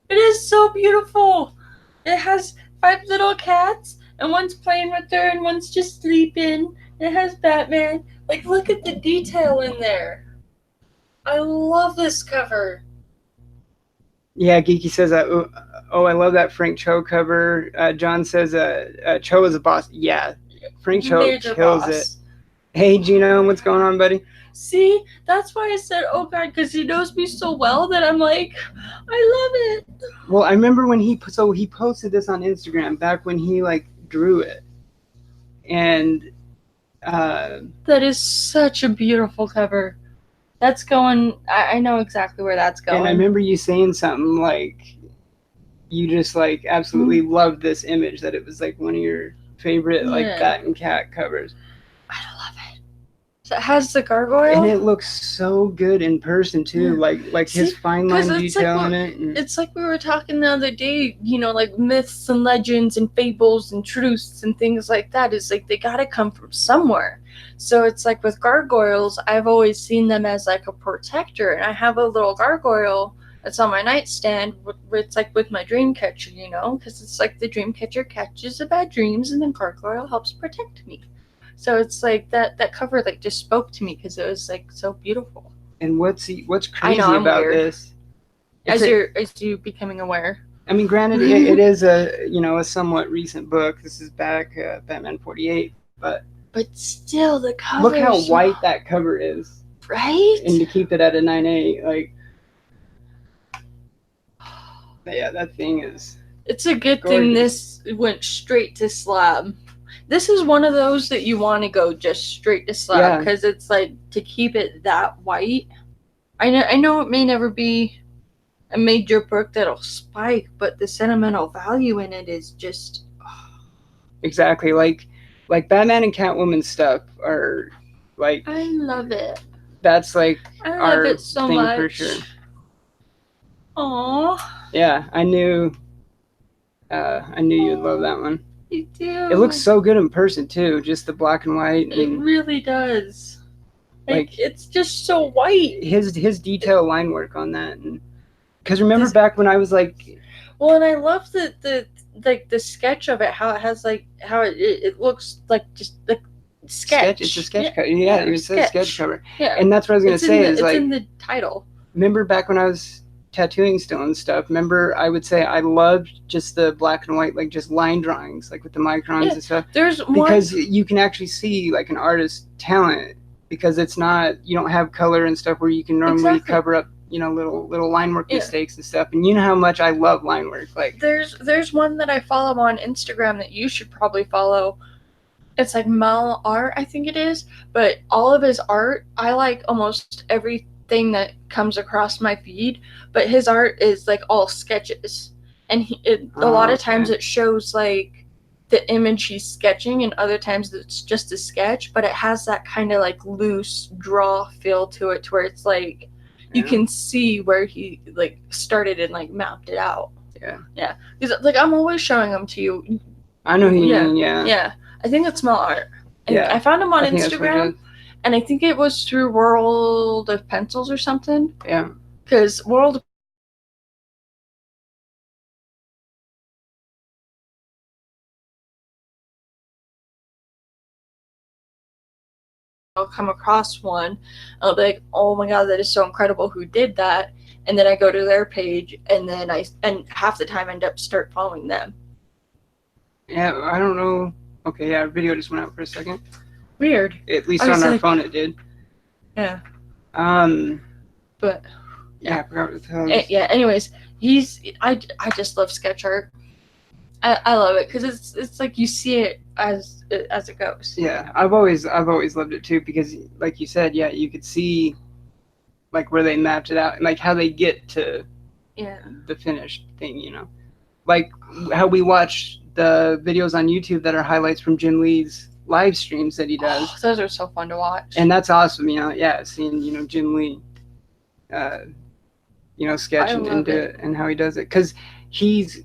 It is so beautiful. It has 5 little cats, and one's playing with her, and one's just sleeping. It has Batman. Like, look at the detail in there. I love this cover. Yeah, Geeky says, oh, I love that Frank Cho cover. John says, Cho is a boss. Yeah, Frank Cho kills it. Hey, Gino, what's going on, buddy? See, that's why I said, oh God, because he knows me so well that I'm like, I love it. Well, I remember when he posted this on Instagram back when he like drew it, and That is such a beautiful cover. That's going. I know exactly where that's going. And I remember you saying something like, you just like absolutely loved this image, that it was like one of your favorite like Bat and Cat covers. I love it. So it has the gargoyle, and it looks so good in person too. Like See, his fine line detail like in it. It's like we were talking the other day. You know, like myths and legends and fables and truths and things like that. Is like they gotta come from somewhere. So it's like with gargoyles, I've always seen them as like a protector, and I have a little gargoyle that's on my nightstand. It's like with my dream catcher, you know, because it's like the dream catcher catches the bad dreams, and the gargoyle helps protect me. So it's like that cover like just spoke to me because it was like so beautiful. And what's crazy about weird. This? As you becoming aware. I mean, granted, it is a somewhat recent book. This is back Batman 48, but still the cover. Look how white that cover is, right? And to keep it at a 9.8, like, yeah, that thing is. It's a good thing this went straight to slab. This is one of those that you want to go just straight to slab because it's like to keep it that white. I know it may never be a major book that'll spike, but the sentimental value in it is just exactly like Batman and Catwoman stuff are like. I love it. That's like I love our it so thing much. For sure. Aww. Yeah, I knew you'd love that one. You do. It looks so good in person too, just the black and white. It really does. Like it's just so white. His detail line work on that, and because remember back when I was like, well, and I love the sketch of it, how it has like how it looks like just like sketch. It's a sketch cover. Yeah, it was a sketch cover. Yeah, and that's what I was gonna say is it's like in the title. Remember back when I was tattooing still and stuff, remember I would say I loved just the black and white, like just line drawings, like with the microns and stuff. Because you can actually see like an artist's talent, because it's not, you don't have color and stuff where you can normally cover up, little line work mistakes and stuff. And you know how much I love line work. Like there's one that I follow on Instagram that you should probably follow. It's like Mel Art, I think it is, but all of his art, I like almost everything that comes across my feed, but his art is like all sketches, and a lot of times it shows like the image he's sketching, and other times it's just a sketch, but it has that kind of like loose draw feel to it, to where it's like you can see where he like started and like mapped it out. Yeah, because like I'm always showing them to you. I know who you mean. Yeah, I think it's Mel Art. I found him on Instagram. And I think it was through World of Pencils or something. Yeah. Because World I'll come across one, I'll be like, oh my god, that is so incredible, who did that? And then I go to their page, and then half the time I end up start following them. Yeah, I don't know. Okay, yeah, our video just went out for a second. Weird. At least on our phone it did. Yeah. But yeah, I forgot what the hell. Yeah. Anyways, I just love sketch art. I love it because it's like you see it as it goes. Yeah, I've always loved it too, because like you said, yeah, you could see like where they mapped it out and like how they get to the finished thing, like how we watch the videos on YouTube that are highlights from Jim Lee's live streams that he does. Those are so fun to watch. And that's awesome, seeing Jim Lee sketch and do it, and how he does it, because he's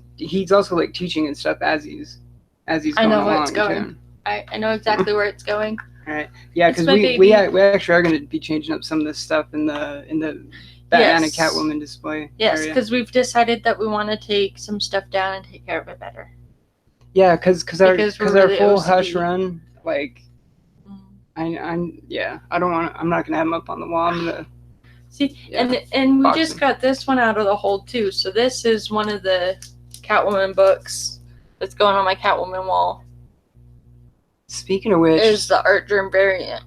also like teaching and stuff as he's going along. I know where it's going. I know exactly where it's going. All right. Yeah, because we actually are going to be changing up some of this stuff in the Batman and Catwoman display. Yes, because we've decided that we want to take some stuff down and take care of it better. Yeah, because our full Hush run, like, I'm not gonna have them up on the wall. I'm gonna see, and we just got this one out of the hold too. So this is one of the Catwoman books that's going on my Catwoman wall. Speaking of which, is the Art Germ variant.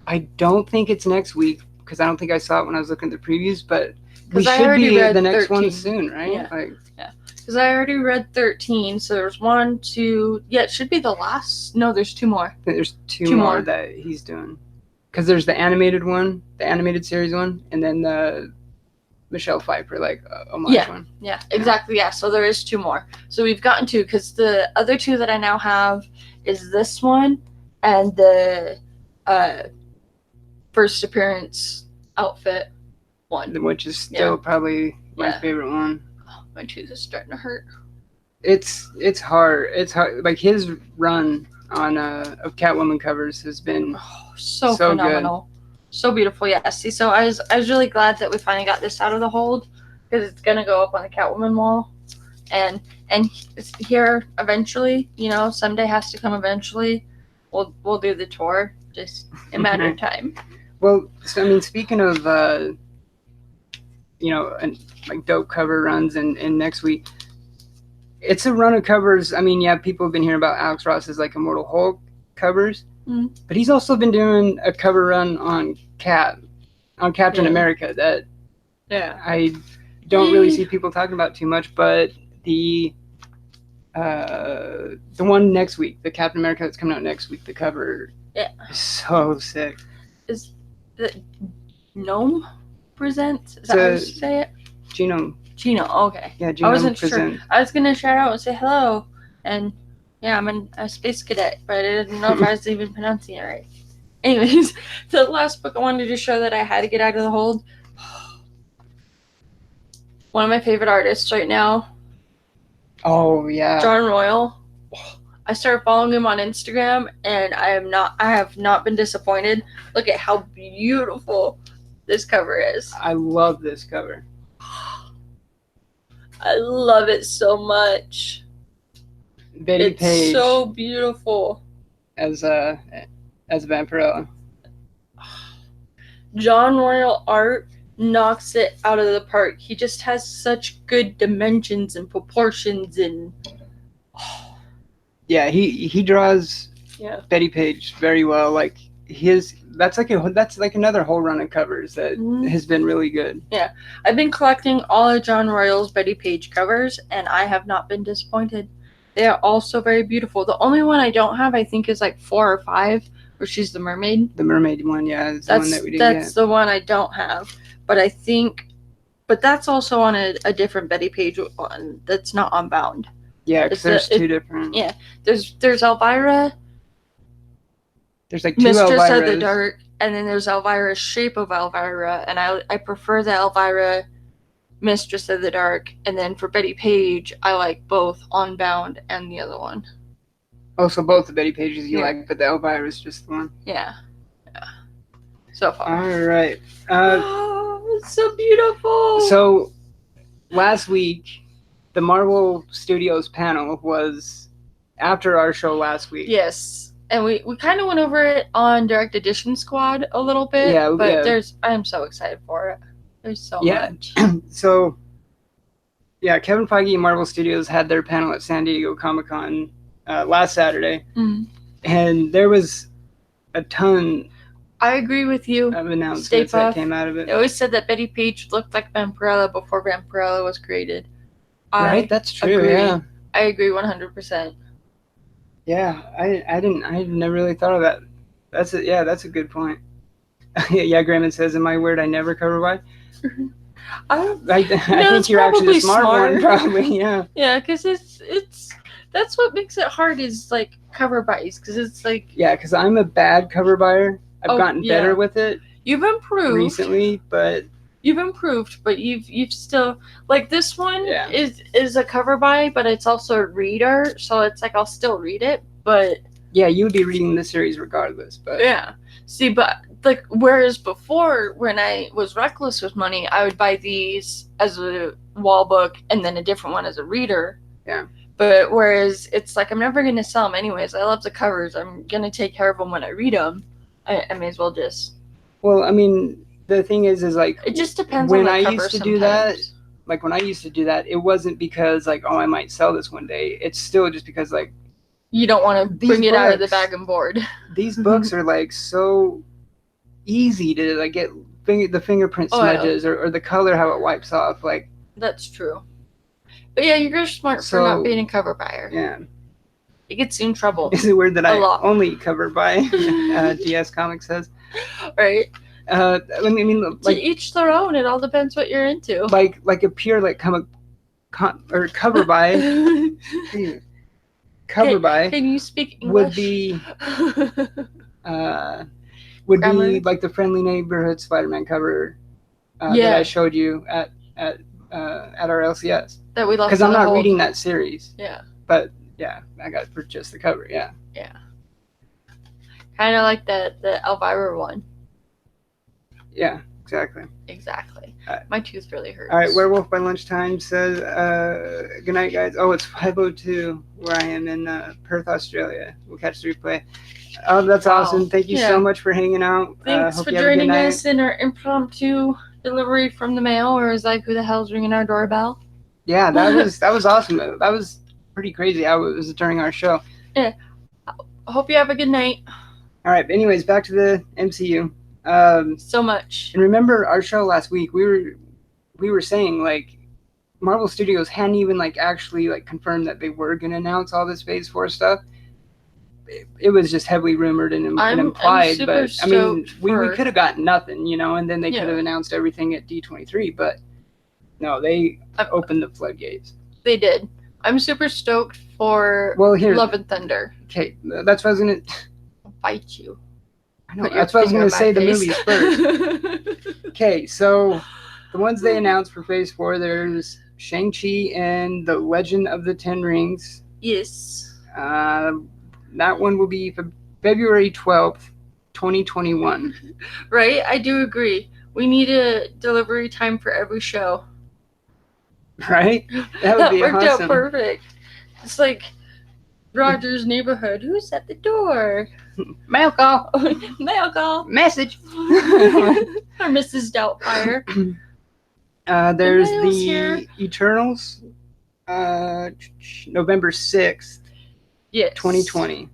I don't think it's next week, because I don't think I saw it when I was looking at the previews, but we should be the next 13. One soon, right? Yeah. Because I already read 13, so there's 1, 2. Yeah, it should be the last. No, there's 2 more. I think there's two more that he's doing. Because there's the animated one, the animated series one, and then the Michelle Pfeiffer, like, homage one. Yeah, exactly, yeah. So there is 2 more. So we've gotten 2, because the other 2 that I now have is this one and the first appearance outfit one. Which is still probably my favorite one. Oh, my tooth is starting to hurt. It's hard. It's hard. Like, his run on of Catwoman covers has been so phenomenal. Good. So beautiful, yeah. See, so I was really glad that we finally got this out of the hold, because it's gonna go up on the Catwoman wall, and it's here eventually. You know, someday has to come eventually. We'll do the tour, just a matter of time. Well, so I mean, speaking of and like dope cover runs, and next week, it's a run of covers. I mean, yeah, people have been hearing about Alex Ross's like Immortal Hulk covers. But he's also been doing a cover run on Captain America that I don't really see people talking about too much. But the one next week, the Captain America that's coming out next week, the cover is so sick. Is the Gnome Presents? Is that how you say it? Genome. Okay. Yeah, Genome I wasn't Presents. sure. I was gonna shout out and say hello, and yeah, I'm a space cadet, but I didn't know if I was even pronouncing it right. Anyways, the last book I wanted to show that I had to get out of the hold. One of my favorite artists right now. Oh yeah. John Royal. I started following him on Instagram, and I have not been disappointed. Look at how beautiful this cover is. I love this cover. I love it so much. Betty Page, so beautiful as Vampirella. John Royal art knocks it out of the park. He just has such good dimensions and proportions, and he draws Betty Page very well. Like that's like another whole run of covers that has been really good. Yeah, I've been collecting all of John Royal's Betty Page covers, and I have not been disappointed. They are all so very beautiful. The only one I don't have, I think, is like 4 or 5, where she's the mermaid. The mermaid one, yeah. That's the one that we didn't That's the one I don't have. But I think, that's also on a different Betty Page one that's not on Bound. Yeah, because there's 2 different. Yeah, there's Elvira. There's like 2 Mistress Elviras. of the Dark, and then there's Elvira, Shape of Elvira, and I prefer the Elvira Mistress of the Dark, and then for Betty Page, I like both Unbound and the other one. Oh, so both the Betty Pages you like, but the Elvira is just the one? Yeah. So far. All right. It's so beautiful. So, last week, the Marvel Studios panel was after our show last week. Yes. And we kind of went over it on Direct Edition Squad a little bit. Yeah, but I'm so excited for it. There's so much. So, Kevin Feige and Marvel Studios had their panel at San Diego Comic-Con last Saturday. And there was a ton I agree with you. Of announcements that came out of it. They always said that Betty Page looked like Vampirella before Vampirella was created. Right, that's true, yeah. I agree 100%. Yeah, I never really thought of that. That's a good point. Grayman says, "Am I weird? I never cover by." I think you're actually the smart one, probably. Yeah. Yeah, because it's that's what makes it hard is like cover buys, because it's like. Yeah, because I'm a bad cover buyer. I've gotten better with it. You've improved recently, but. You've improved, but you've still like this one is a cover buy, but it's also a reader, so it's like I'll still read it, but yeah, you would be reading the series regardless, but see, but like whereas before when I was reckless with money, I would buy these as a wall book and then a different one as a reader. Yeah. But whereas it's like I'm never gonna sell them anyways. I love the covers. I'm gonna take care of them when I read them. I may as well just. Well, I mean. The thing is like it just depends when on the I cover used to sometimes. do that. Like when I used to do that, it wasn't because like I might sell this one day. It's still just because like you don't want to bring it out of the bag and board. These books are like so easy to like get the fingerprint smudges or the color how it wipes off. Like that's true. But yeah, you're smart for not being a cover buyer. Yeah. It gets you in trouble. Is it weird that I only cover by DS Comics says? Right. I mean, like, to each their own. It all depends what you're into. Like a pure like cover by. Cover by. Can you speak English? Would be like the Friendly Neighborhood Spider-Man cover that I showed you at our LCS. That we love. Because I'm not reading that series. Yeah. But yeah, I got it for just the cover. Yeah. Yeah. Kind of like the Elvira one. Yeah, exactly. Exactly. My tooth really hurts. All right, Werewolf by Lunchtime says, good night, guys. Oh, it's 5:02 where I am in Perth, Australia. We'll catch the replay. Oh, that's awesome. Thank you so much for hanging out. Thanks for joining us in our impromptu delivery from the mail, where it was like, who the hell's ringing our doorbell? Yeah, that was awesome. That was pretty crazy how it was during our show. Yeah. I hope you have a good night. All right, anyways, back to the MCU. So much. And remember our show last week, we were saying like Marvel Studios hadn't even like actually like confirmed that they were going to announce all this Phase 4 stuff. It was just heavily rumored and implied, but I mean we could have gotten nothing, you know, and then they could have announced everything at D23, but no, they opened the floodgates. They did. I'm super stoked for Love and Thunder. Okay, that's what I was going to bite you. No, that's what I was going to say, the movies first. Okay, so the ones they announced for Phase 4, there's Shang-Chi and the Legend of the Ten Rings. Yes. That one will be February 12th, 2021. Right? I do agree. We need a delivery time for every show. Right? That would be worked awesome. Out perfect. It's like Roger's Neighborhood. Who's at the door? Mail call. Mail call. Message. Or Mrs. Doubtfire. There's the Eternals. November 6th. Yes. 2020.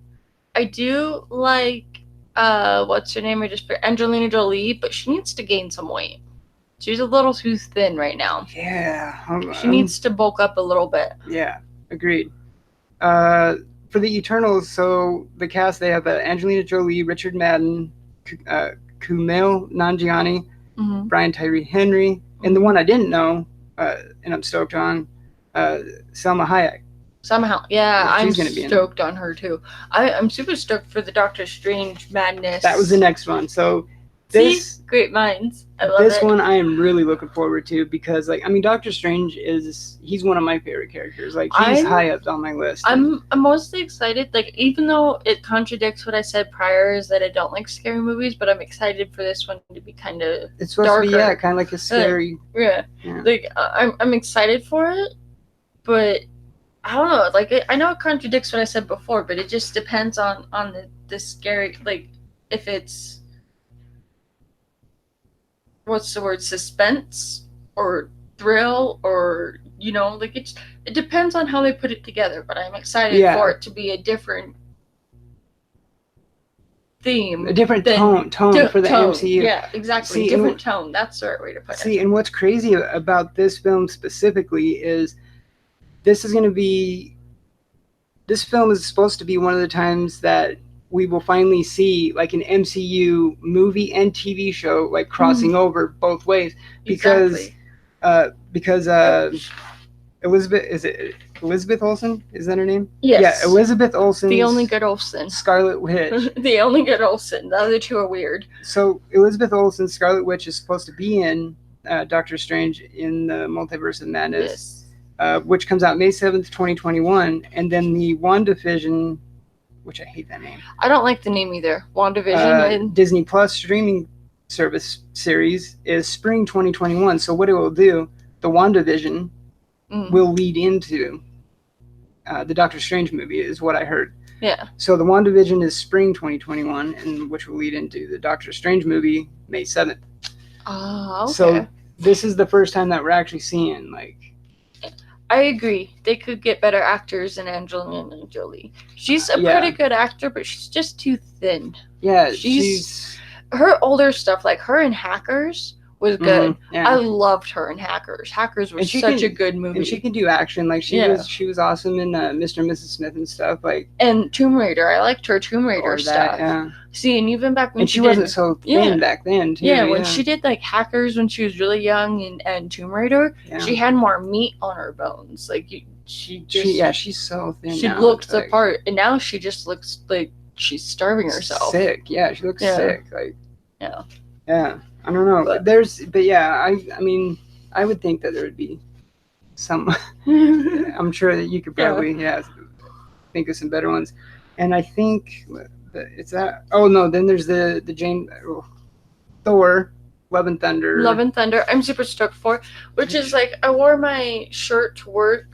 I do like what's her name? Angelina Jolie, but she needs to gain some weight. She's a little too thin right now. Yeah. She needs to bulk up a little bit. Yeah, agreed. For the Eternals, so the cast, they have Angelina Jolie, Richard Madden, Kumail Nanjiani, Brian Tyree Henry, and the one I didn't know, and I'm stoked on, Salma Hayek. Somehow, I'm stoked on her too. I'm super stoked for the Doctor Strange madness. That was the next one. So this great minds. I love this one I am really looking forward to because, like, I mean, Doctor Strange he's one of my favorite characters. Like, he's high up on my list. I'm mostly excited. Like, even though it contradicts what I said prior, is that I don't like scary movies, but I'm excited for this one to be kind of it's supposed darker. To be kind of like a scary. Yeah. Like I'm excited for it, but I don't know. Like, I know it contradicts what I said before, but it just depends on the scary. Like, if it's what's the word, suspense or thrill, or like it depends on how they put it together. But I'm excited for it to be a different theme, a different tone for the MCU. Yeah, exactly. Different tone. That's the right way to put it. See, and what's crazy about this film specifically is this film is supposed to be one of the times that we will finally see like an MCU movie and TV show like crossing over both ways because Elizabeth Olsen, is that her name? Yes. Yeah, Elizabeth Olsen. The only good Olsen. Scarlet Witch. The only good Olsen. The other two are weird. So Elizabeth Olsen, Scarlet Witch, is supposed to be in Doctor Strange in the Multiverse of Madness, which comes out May 7th, 2021, and then the WandaVision, which I hate that name. I don't like the name either. WandaVision. Disney Plus streaming service series is spring 2021. So what it will do, the WandaVision will lead into the Doctor Strange movie, is what I heard. Yeah. So the WandaVision is spring 2021, and which will lead into the Doctor Strange movie May 7th. Oh, okay. So this is the first time that we're actually seeing like. I agree. They could get better actors than Angelina Jolie. She's a pretty good actor, but she's just too thin. Yeah, she's her older stuff, like her in Hackers, was good. Yeah. I loved her in Hackers. Hackers was such a good movie. And she can do action. Like she was awesome in Mr. and Mrs. Smith and stuff. Like, and Tomb Raider. I liked her Tomb Raider stuff. Yeah. See, and even back when she wasn't so thin back then too. Yeah, when she did like Hackers when she was really young and Tomb Raider, she had more meat on her bones. Like she's so thin. She looked the part, and now she just looks like she's starving herself. Sick. Yeah, she looks sick. Like yeah. I don't know. But yeah, I mean, I would think that there would be some. I'm sure that you could probably think of some better ones, and I think it's that. Oh no, then there's the Thor, Love and Thunder. Love and Thunder. I'm super stoked for, which is like I wore my shirt to work,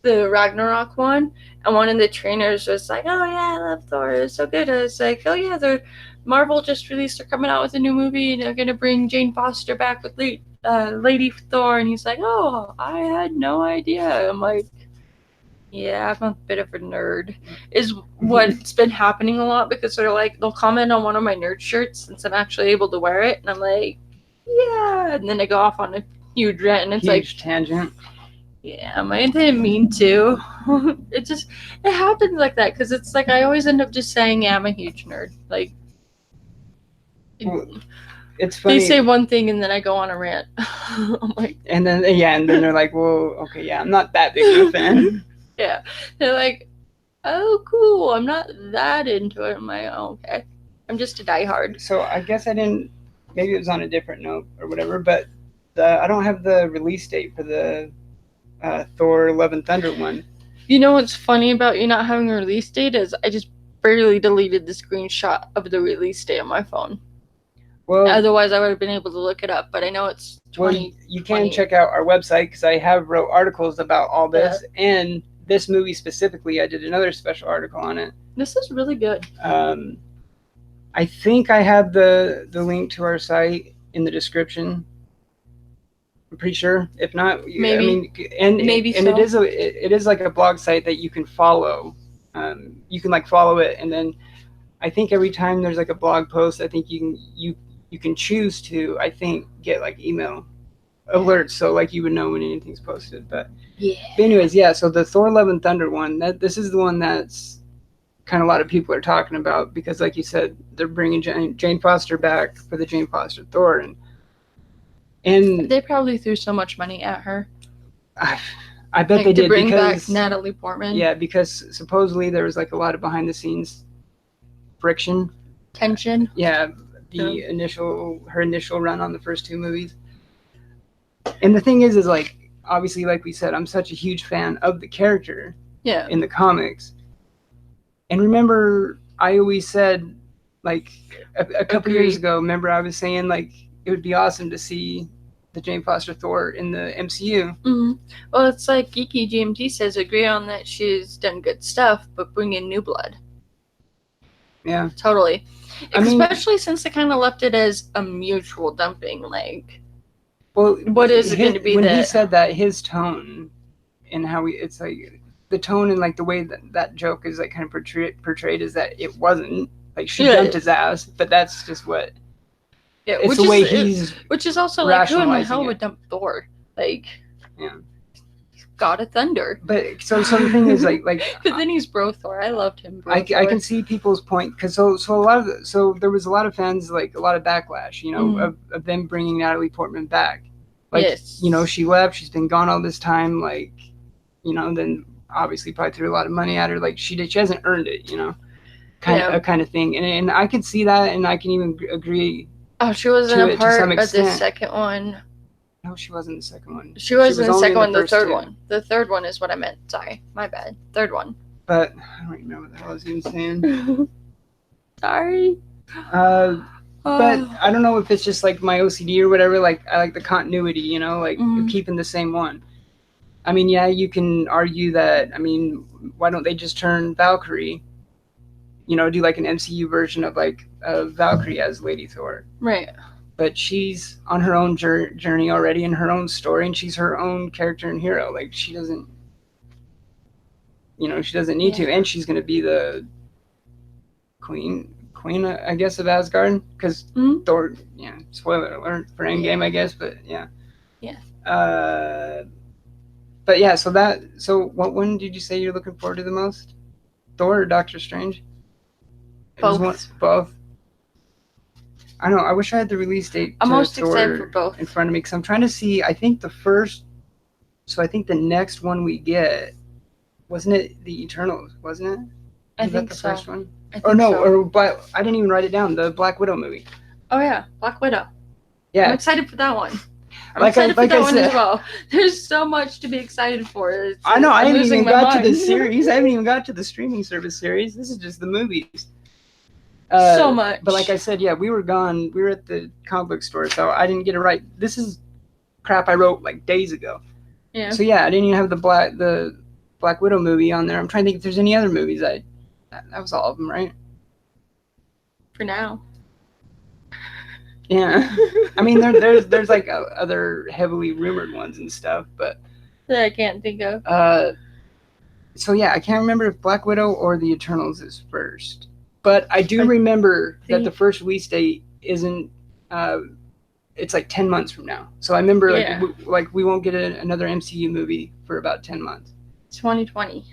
the Ragnarok one, and one of the trainers was like, "Oh yeah, I love Thor. It's so good." I was like, "Oh yeah, Marvel just released. They're coming out with a new movie, and they're gonna bring Jane Foster back with Lady Thor." And he's like, "Oh, I had no idea." I'm like, "Yeah, I'm a bit of a nerd." Is what's been happening a lot because they'll comment on one of my nerd shirts since I'm actually able to wear it, and I'm like, "Yeah," and then I go off on a huge rant, and it's huge tangent. Yeah, I didn't mean to. It happens like that because it's like I always end up just saying, "Yeah, I'm a huge nerd." Like. Well, it's funny. They say one thing and then I go on a rant. I'm like, and then they're like, "Well, okay, yeah, I'm not that big of a fan." Yeah, they're like, "Oh, cool. I'm not that into it." I'm like, "Oh, okay. I'm just a diehard." So I guess I didn't. Maybe it was on a different note or whatever, but I don't have the release date for the Thor: Love and Thunder one. You know what's funny about you not having a release date is I just barely deleted the screenshot of the release date on my phone. Well, otherwise I would have been able to look it up, but I know it's 20. Well, you can check out our website because I have wrote articles about all this and this movie specifically. I did another special article on it. This is really good. I think I have the link to our site in the description. I'm pretty sure. If not, maybe. It is like a blog site that you can follow. You can like follow it, and then I think every time there's like a blog post, I think you can choose to, I think, get like email alerts, so like you would know when anything's posted. But anyways, so the Thor: Love and Thunder one, this is the one that's kind of a lot of people are talking about because, like you said, they're bringing Jane Foster back for the Jane Foster Thor, and they probably threw so much money at her. I bet they did, to bring back Natalie Portman. Yeah, because supposedly there was like a lot of behind the scenes tension. Yeah. Her initial run on the first two movies. And the thing is like, obviously, like we said, I'm such a huge fan of the character in the comics. And remember, I always said, like, a couple years ago, remember I was saying, like, it would be awesome to see the Jane Foster Thor in the MCU. Mm-hmm. Well, it's like Geeky GMT says, agree on that she's done good stuff, but bring in new blood. Yeah. Totally. Especially since they kind of left it as a mutual dumping. Like, well, what is it going to be? When he said that, his tone and how it's like the tone and like the way that joke is like kind of portrayed is that it wasn't like she dumped his ass, but that's just what. Yeah, it's the way he's. Which is also like, who in the hell would dump Thor? Like, God of Thunder. But so the thing is like but then he's bro Thor. I loved him. I can see people's point because so a lot of there was a lot of fans, like a lot of backlash, of them bringing Natalie Portman back. Like, she left. She's been gone all this time. Like, then obviously probably threw a lot of money at her. Like she hasn't earned it. Kind of thing. And I could see that, and I can even agree. Oh, she wasn't a part of the second one. No, she wasn't the second one. She wasn't the second one, the third one. The third one is what I meant. Sorry, my bad. Third one. But I don't even know what the hell I was even saying. Sorry. But I don't know if it's just like my OCD or whatever. Like I like the continuity, keeping the same one. I mean, yeah, you can argue that. I mean, why don't they just turn Valkyrie? Do like an MCU version of like Valkyrie as Lady Thor. Right. But she's on her own journey already in her own story, and she's her own character and hero. Like she doesn't need to, and she's going to be the queen queen, I guess, of Asgard, because Thor. Yeah, spoiler alert for Endgame, I guess, but yeah. Yeah. But yeah, so what one did you say you're looking forward to the most? Thor or Doctor Strange? Both. I don't know. I wish I had the release date I'm most Thor excited for both in front of me, because I'm trying to see. I think the next one we get, wasn't it the Eternals? Wasn't it? I think the so. First one? But I didn't even write it down. The Black Widow movie. Oh yeah, Black Widow. Yeah, I'm excited for that one. I'm excited for that one as well. There's so much to be excited for. I know. I haven't even got to the series. I haven't even got to the streaming service series. This is just the movies. So much. But like I said, yeah, we were gone. We were at the comic book store, so I didn't get it right. This is crap I wrote like days ago. Yeah. So yeah, I didn't even have the Black Widow movie on there. I'm trying to think if there's any other movies. That was all of them, right? For now. Yeah. I mean, there's like other heavily rumored ones and stuff, but that I can't think of. So yeah, I can't remember if Black Widow or the Eternals is first. But I do remember that the first release date isn't. It's like 10 months from now. So I remember we won't get another MCU movie for about 10 months. 2020.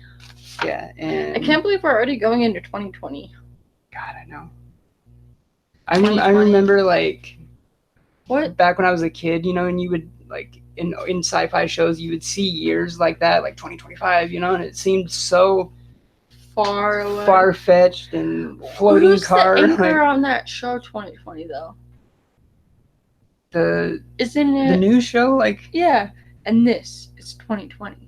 Yeah, and I can't believe we're already going into 2020. God, I know. I remember like back when I was a kid, and you would like in sci-fi shows you would see years like that, like 2025, and it seemed so far away, far-fetched and floating car. Who's the anchor on that show 2020 though? Isn't it the new show? Like yeah, and this is 2020.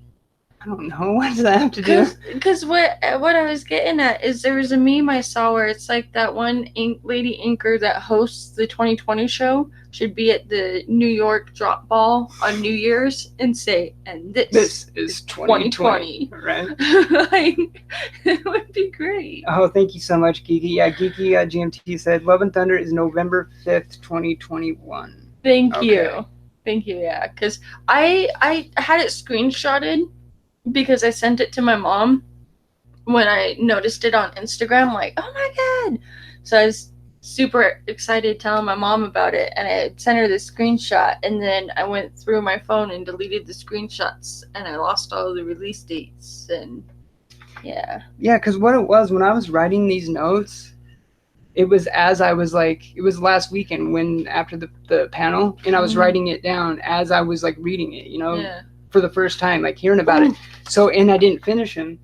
I don't know. What does that have to do? Because what I was getting at is there was a meme I saw where it's like that one lady anchor that hosts the 2020 show should be at the New York drop ball on New Year's and say, and this is 2020. Right? Like, it would be great. Oh, thank you so much, Geeky. Yeah, Geeky GMT said, Love and Thunder is November 5th, 2021. Thank you. Yeah, because I had it screenshotted because I sent it to my mom when I noticed it on Instagram, like, oh my God. So I was super excited telling my mom about it, and I sent her the screenshot, and then I went through my phone and deleted the screenshots, and I lost all the release dates, and yeah. Yeah, because what it was, when I was writing these notes, it was it was last weekend when after the panel, and I was writing it down as I was like reading it, for the first time, like hearing about it. So, and I didn't finish them,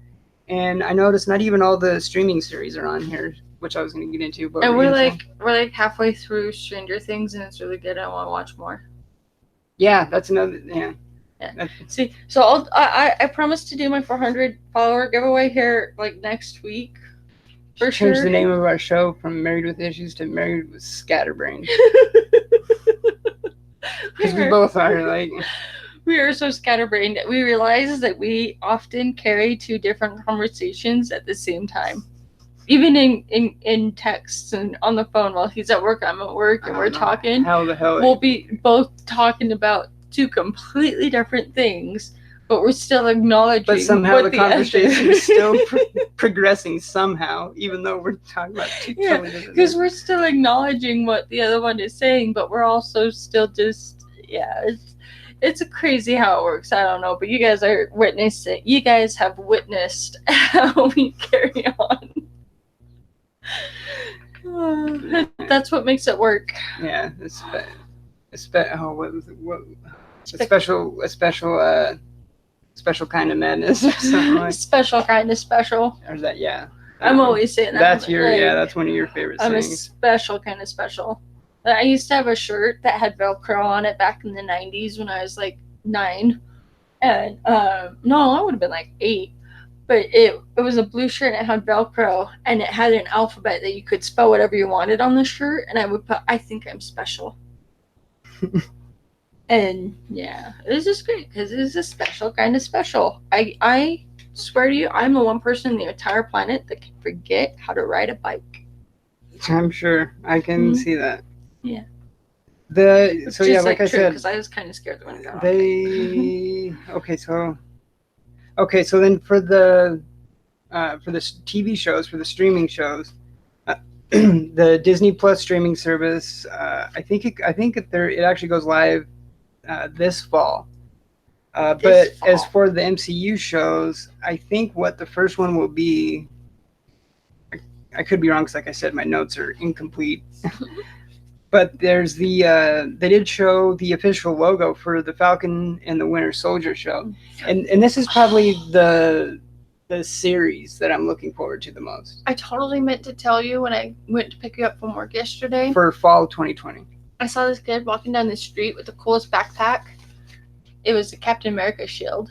and I noticed not even all the streaming series are on here, which I was going to get into. But and we're like halfway through Stranger Things, and it's really good. I want to watch more. Yeah, that's another. Yeah. See, so I promise to do my 400 follower giveaway here like next week. For sure. Change the name of our show from Married with Issues to Married with Scatterbrained. Because we both are like. We are so scatterbrained. We realize that we often carry two different conversations at the same time. Even in texts and on the phone while he's at work, I'm at work, and we're talking. How the hell? We'll be both talking about two completely different things, but we're still acknowledging. But somehow the conversation is still progressing somehow, even though we're talking about two totally different things. Because we're still acknowledging what the other one is saying, but we're also still just, It's crazy how it works. I don't know, but you guys are witnessing. You guys have witnessed how we carry on. That's what makes it work. Yeah, what was it? A special kind of madness or something like. Special kind of special. Or is that I'm always saying that. That's that's one of your favorite I'm things. A special kind of special. I used to have a shirt that had Velcro on it back in the 90s when I was like 9. And no, I would have been like 8. But it was a blue shirt and it had Velcro, and it had an alphabet that you could spell whatever you wanted on the shirt, and I would put, I think I'm special. And yeah, it was just great because it was a special kind of special. I swear to you, I'm the one person on the entire planet that can forget how to ride a bike. I'm sure. I can see that. Yeah. Like I said, because I was kind of scared when I got Okay, so then for the TV shows, for the streaming shows, the Disney Plus streaming service. I think it actually goes live this fall. But as for the MCU shows, I think what the first one will be, I could be wrong because, like I said, my notes are incomplete. But there's they did show the official logo for the Falcon and the Winter Soldier show, and this is probably the series that I'm looking forward to the most. I totally meant to tell you when I went to pick you up from work yesterday. For fall 2020. I saw this kid walking down the street with the coolest backpack. It was a Captain America shield.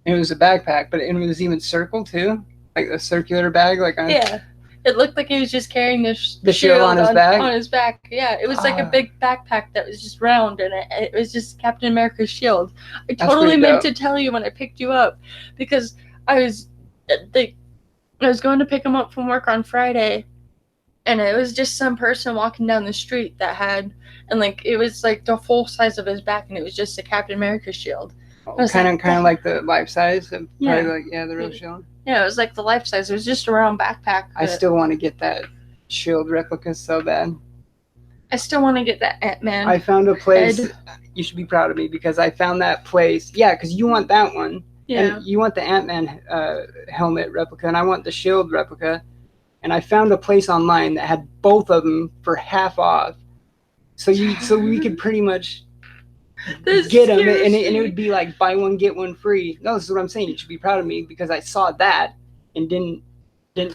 It was a backpack, but it was even circle too, like a circular bag, like yeah. It looked like he was just carrying the shield on his back. On his back, yeah. It was like a big backpack that was just round, and it was just Captain America's shield. I totally meant to tell you when I picked you up, because I was going to pick him up from work on Friday, and it was just some person walking down the street that had, and like it was like the full size of his back, and it was just a Captain America shield. Kind of like the life size, the real shield. Yeah, it was like the life size. It was just a round backpack. I still want to get that shield replica so bad. I still want to get that Ant-Man. I found a place. You should be proud of me because I found that place. Yeah, because you want that one. Yeah. And you want the Ant-Man helmet replica, and I want the shield replica. And I found a place online that had both of them for half off. So we could pretty much get them, and it would be like buy one get one free. No, this is what I'm saying. You should be proud of me because I saw that and didn't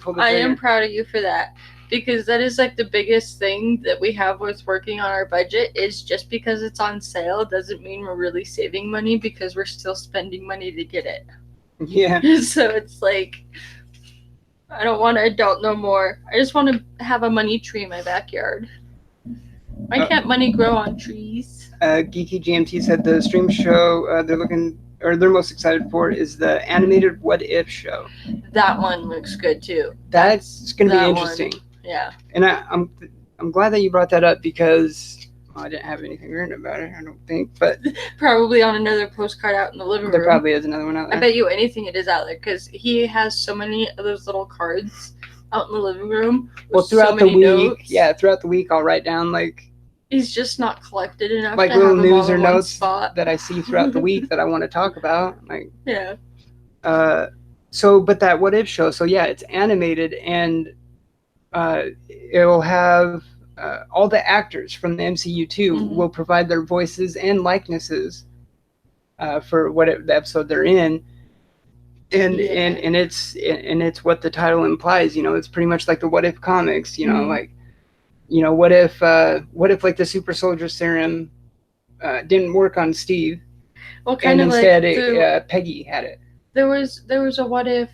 pull the trigger. I am proud of you for that, because that is like the biggest thing that we have with working on our budget. Is just because it's on sale doesn't mean we're really saving money, because we're still spending money to get it. Yeah. So it's like, I don't want to adult no more. I just want to have a money tree in my backyard. Why can't money grow on trees? Geeky GMT said the stream show they're most excited for is the animated What If show. That one looks good too. That's going to be interesting. Yeah. And I'm glad that you brought that up, because I didn't have anything written about it, I don't think, but probably on another postcard out in the living room. There probably is another one out there. I bet you anything it is out there, because he has so many of those little cards out in the living room. Well, throughout the week, I'll write down like. He's just not collected enough. Like little news or notes that I see throughout the week that I want to talk about. Like. Yeah. But that What If show, so yeah, it's animated, and it will have all the actors from the MCU too will provide their voices and likenesses for the episode they're in. And it's what the title implies, it's pretty much like the What If comics, like, what if like the super soldier serum didn't work on Steve, and instead Peggy had it. There was a what if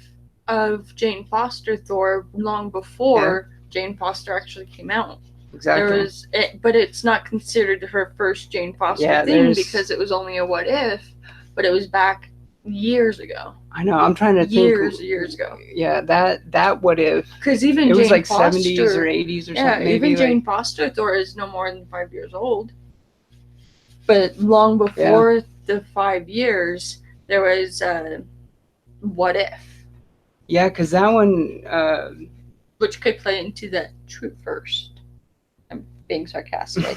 of Jane Foster Thor long before Jane Foster actually came out. Exactly. But it's not considered her first Jane Foster thing, because it was only a what if, but it was back years ago. I know. I'm trying to think. Years ago. Yeah, that what if? Because even it Jane was like Foster, 70s or 80s or something. Yeah, even Jane Foster Thor is no more than 5 years old. But long before the 5 years, there was what if. Yeah, because that one. Which could play into that true first. I'm being sarcastic.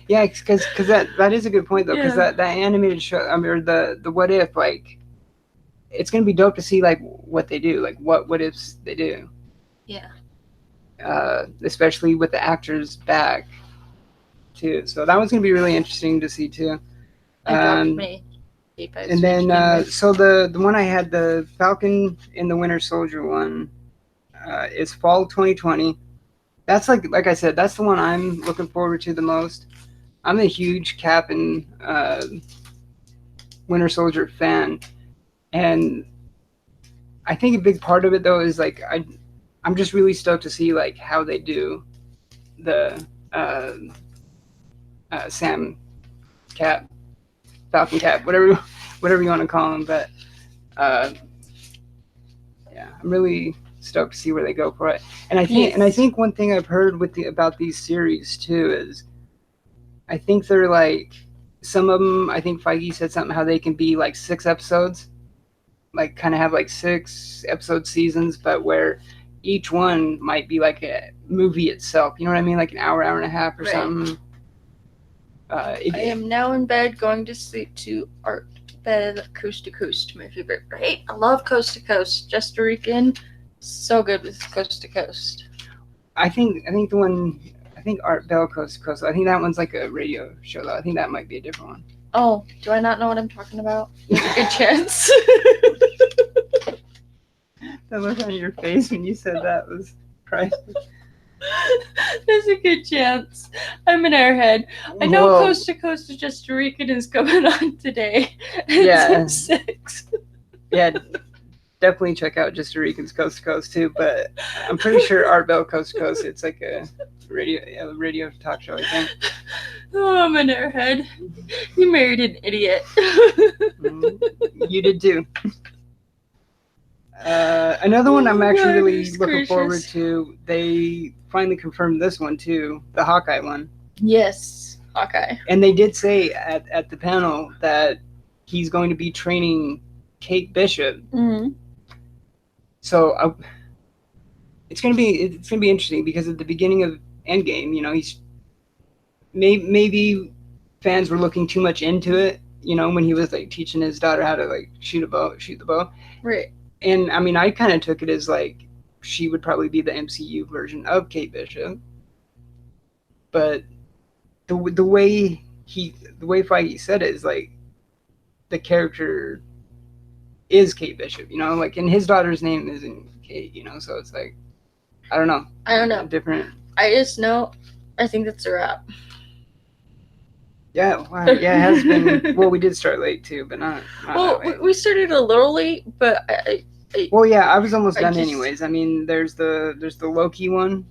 Yeah, because that is a good point though, because that animated show, or the what if, like, it's gonna be dope to see like what they do, like what ifs they do. Yeah. Especially with the actors back too, so that one's gonna be really interesting to see too. And then so the one I had, the Falcon and the Winter Soldier one, is fall 2020. That's like I said, that's the one I'm looking forward to the most. I'm a huge Cap and Winter Soldier fan, and I think a big part of it though is like I'm just really stoked to see like how they do the Sam Cap, Falcon Cap, whatever you want to call him, but yeah, I'm really stoked to see where they go for it. And I think one thing I've heard about these series too is, I think they're like, some of them, I think Feige said something how they can be like 6 episodes, like kind of have like 6 episode seasons, but where each one might be like a movie itself. You know what I mean? Like an hour and a half or something. I am now in bed, going to sleep to Art Bed Coast to Coast, my favorite. Right? I love Coast to Coast. Just Rican, so good with Coast to Coast. I think Art Bell Coast to Coast. I think that one's like a radio show though. I think that might be a different one. Oh, do I not know what I'm talking about? There's a good chance. The look on your face when you said that was priceless. There's a good chance. I'm an airhead. I know Coast to Coast is Just Rican is coming on today. Yeah. 6. Yeah, definitely check out Just Rican's Coast to Coast too. But I'm pretty sure Art Bell Coast to Coast. It's like a radio talk show, I think. Oh, I'm an airhead. You married an idiot. You did too. Another one I'm actually really looking forward to. They finally confirmed this one too, the Hawkeye one. Yes, Hawkeye. And they did say at the panel that he's going to be training Kate Bishop. Mm-hmm. So it's gonna be interesting because at the beginning of Endgame, you know, he's maybe fans were looking too much into it. You know, when he was like teaching his daughter how to like shoot the bow. Right. And I mean, I kind of took it as like she would probably be the MCU version of Kate Bishop. But the way Feige said it is like the character is Kate Bishop, you know, like, and his daughter's name isn't Kate, you know, so it's like I don't know. Different. I just know. I think that's a wrap. Yeah, wow. Yeah, it has been. Well, we did start late too, but not well, that late. We started a little late, but well, yeah, I was almost done anyways. I mean, there's the Loki one.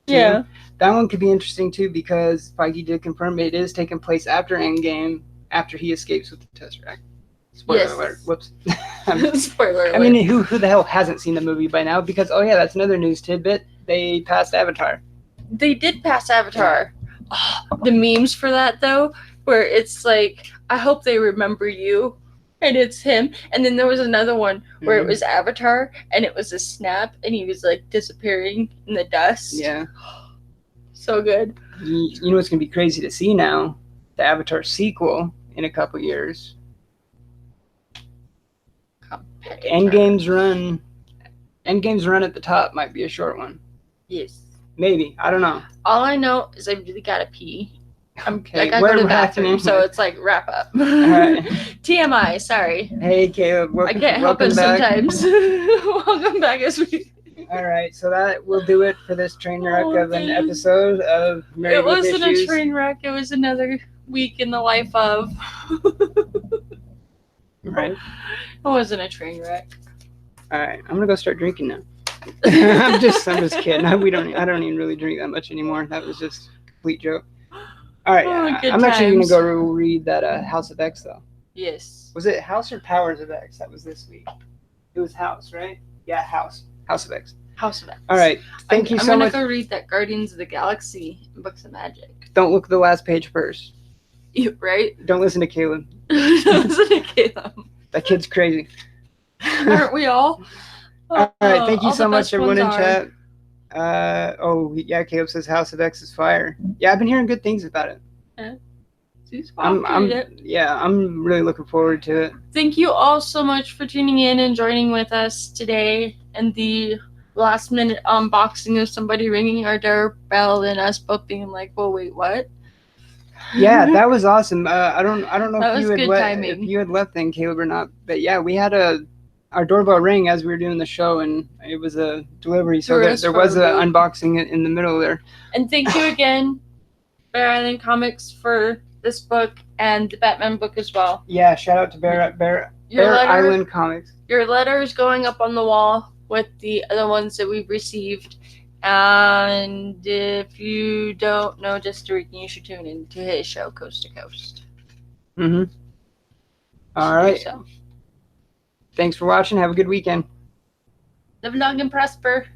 Too. Yeah. That one could be interesting too because Feige did confirm it is taking place after Endgame, after he escapes with the Tesseract. Spoiler alert. Whoops. Spoiler alert. I mean, who the hell hasn't seen the movie by now? Because, oh yeah, that's another news tidbit. They passed Avatar. They did pass Avatar. Oh, the memes for that, though, where it's like, I hope they remember you, and it's him. And then there was another one where it was Avatar, and it was a snap, and he was, like, disappearing in the dust. Yeah. So good. You know what's going to be crazy to see now? The Avatar sequel in a couple years. Endgame's run at the top might be a short one. Yes. Maybe. I don't know. All I know is I really gotta pee. Okay. I gotta go to the bathroom, so it's like wrap up. All right. TMI, sorry. Hey, Caleb. I can't help it sometimes. Welcome back as we... All right, so that will do it for this train wreck of an episode of Married with Issues. It wasn't a train wreck. It was another week in the life of... Right. It wasn't a train wreck. All right, I'm gonna go start drinking now. I'm just kidding. I don't even really drink that much anymore. That was just a complete joke. All right, I'm actually gonna go read that House of X though. Yes. Was it House or Powers of X? That was this week. It was House, right? Yeah, House of X. House of X. All right, thank you so much. I'm gonna go read that Guardians of the Galaxy Books of Magic. Don't look at the last page first. Right? Don't listen to Caleb. Don't listen to Caleb. That kid's crazy. Aren't we all? All right, thank you so much, everyone in chat. Caleb says House of X is fire. Yeah, I've been hearing good things about it. I'm really looking forward to it. Thank you all so much for tuning in and joining with us today and the last minute unboxing of somebody ringing our doorbell and us both being like, "Well, wait, what?" Yeah, that was awesome. I don't know if you had left then, Caleb, or not. But yeah, we had our doorbell rang as we were doing the show, and it was a delivery. So there was an unboxing in the middle there. And thank you again, Barrett Island Comics, for this book and the Batman book as well. Yeah, shout out to Barrett Island Comics. Your letter is going up on the wall with the other ones that we've received. And if you don't know Just Rican, you should tune in to his show, Coast to Coast. Mm-hmm. All right. Thanks for watching. Have a good weekend. Live long and prosper.